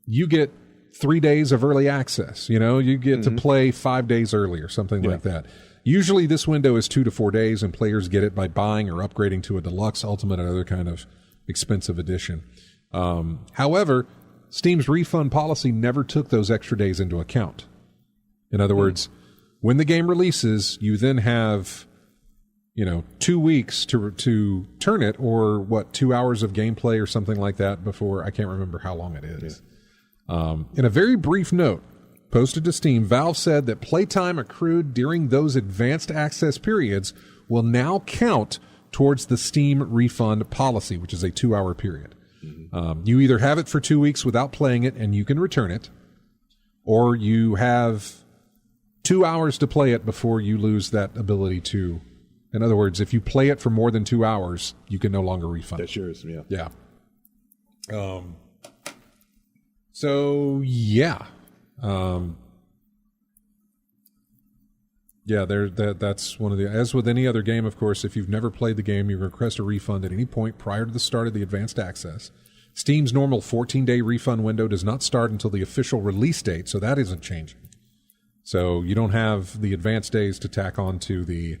you get 3 days of early access. You get to play 5 days early or something like that. Usually this window is 2 to 4 days, and players get it by buying or upgrading to a deluxe, ultimate, and other kind of expensive edition. However, Steam's refund policy never took those extra days into account. In other words, when the game releases, you then have 2 weeks to turn it, or 2 hours of gameplay or something like that before. I can't remember how long it is. In a very brief note posted to Steam, Valve said that playtime accrued during those advanced access periods will now count towards the Steam refund policy, which is a 2-hour period. You either have it for 2 weeks without playing it and you can return it, or you have 2 hours to play it before you lose that ability to. In other words, if you play it for more than 2 hours, you can no longer refund. That's yours, yeah. Yeah. So, yeah. That's one of the... As with any other game, of course, if you've never played the game, you request a refund at any point prior to the start of the advanced access. Steam's normal 14-day refund window does not start until the official release date, so that isn't changing. So you don't have the advanced days to tack on to the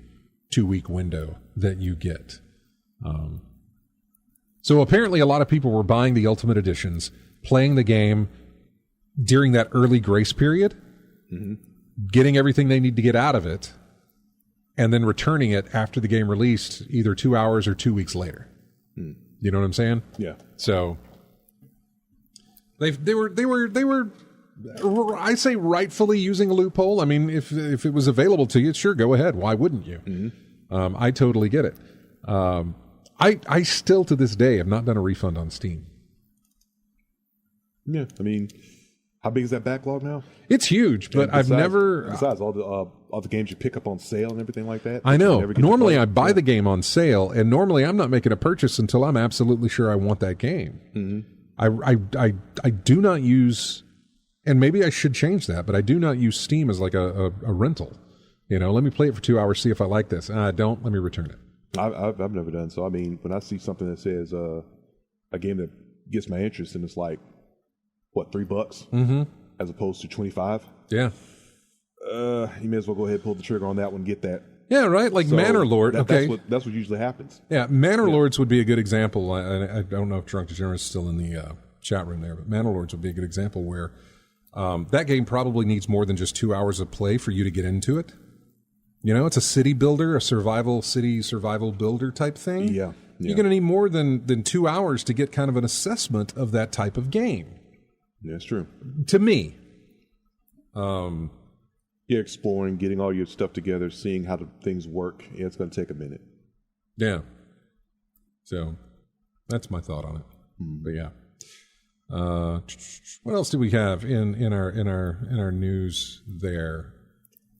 2-week window that you get. So apparently a lot of people were buying the Ultimate Editions, playing the game during that early grace period, getting everything they need to get out of it, and then returning it after the game released either 2 hours or 2 weeks later. You know what I'm saying? Yeah. So they were I say rightfully using a loophole. I mean, if it was available to you, sure, go ahead. Why wouldn't you? I totally get it. I still to this day have not done a refund on Steam. Yeah, I mean, how big is that backlog now? It's huge, but I've never. Besides all the games you pick up on sale and everything like that. I know. Normally, I buy the game on sale, and normally I'm not making a purchase until I'm absolutely sure I want that game. I do not use, and maybe I should change that, but I do not use Steam as like a rental. Let me play it for 2 hours, see if I like this. I don't. Let me return it. I've never done so. I mean, when I see something that says a game that gets my interest and it's like, what, $3 as opposed to 25? Yeah. You may as well go ahead and pull the trigger on that one and get that. Yeah, right. Like so Manor Lord. Okay, that's what usually happens. Yeah, Manor Lords would be a good example. I don't know if Drunk Degenerate is still in the chat room there, but Manor Lords would be a good example where that game probably needs more than just 2 hours of play for you to get into it. It's a city builder, a city survival builder type thing. Yeah. You're going to need more than 2 hours to get kind of an assessment of that type of game. Yeah, that's true. To me. Yeah, exploring, getting all your stuff together, seeing how things work. Yeah, it's going to take a minute. Yeah. So that's my thought on it. But yeah. What else do we have in our news there?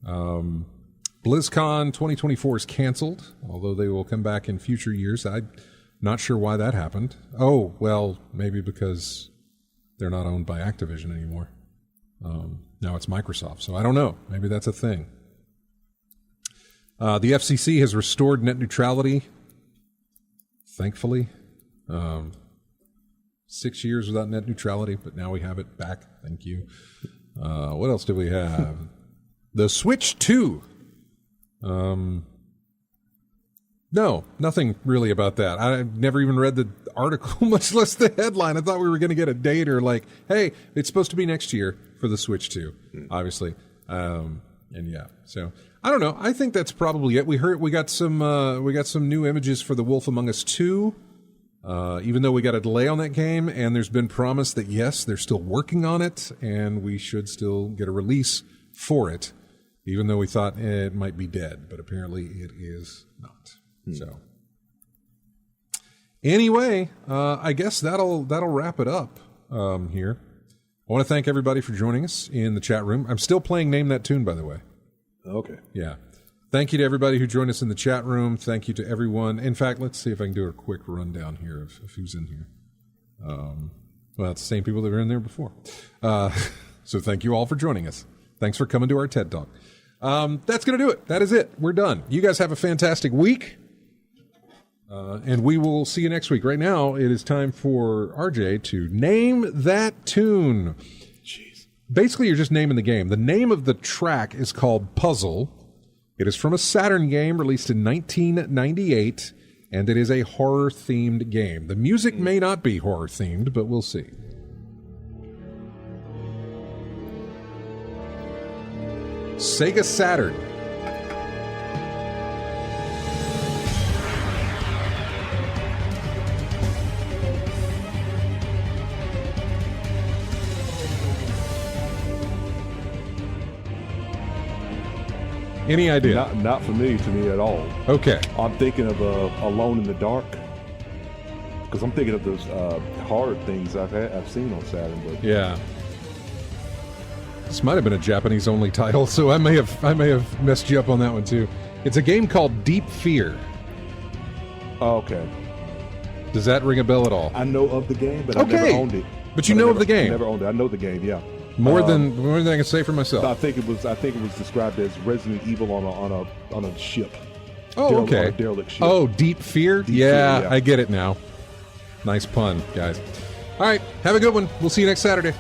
BlizzCon 2024 is canceled, although they will come back in future years. I'm not sure why that happened. Oh, well, maybe because they're not owned by Activision anymore. Now it's Microsoft, so I don't know. Maybe that's a thing. The FCC has restored net neutrality, thankfully. 6 years without net neutrality, but now we have it back. Thank you. What else do we have? The Switch 2. No, nothing really about that. I've never even read the article, much less the headline. I thought we were going to get a date or like, hey, it's supposed to be next year for the Switch 2, obviously. And yeah, so I don't know. I think that's probably it. We got some new images for The Wolf Among Us 2. Even though we got a delay on that game, and there's been promise that yes, they're still working on it, and we should still get a release for it, even though we thought it might be dead, but apparently it is not. So anyway, I guess that'll wrap it up here. I want to thank everybody for joining us in the chat room. I'm still playing Name That Tune, by the way. Okay. Yeah. Thank you to everybody who joined us in the chat room. Thank you to everyone. In fact, let's see if I can do a quick rundown here of who's in here. Well, it's the same people that were in there before. So thank you all for joining us. Thanks for coming to our TED Talk. That's going to do it. That is it. We're done. You guys have a fantastic week. And we will see you next week. Right now, it is time for RJ to name that tune. Jeez. Basically, you're just naming the game. The name of the track is called Puzzle. It is from a Saturn game released in 1998. and it is a horror-themed game. The music may not be horror-themed, but we'll see. Sega Saturn. Any idea? Not familiar to me at all. Okay. I'm thinking of Alone in the Dark, because I'm thinking of those horror things I've seen on Saturn. But yeah, this might have been a Japanese-only title, so I may have messed you up on that one too. It's a game called Deep Fear. Oh, okay. Does that ring a bell at all? I know of the game, but I never owned it. But you know of the game. I never owned it. I know the game. Yeah. More than I can say for myself. I think it was described as Resident Evil on a ship. Oh, okay. On a derelict ship. Oh, Deep Fear? Deep Fear, yeah. I get it now. Nice pun, guys. All right, have a good one. We'll see you next Saturday.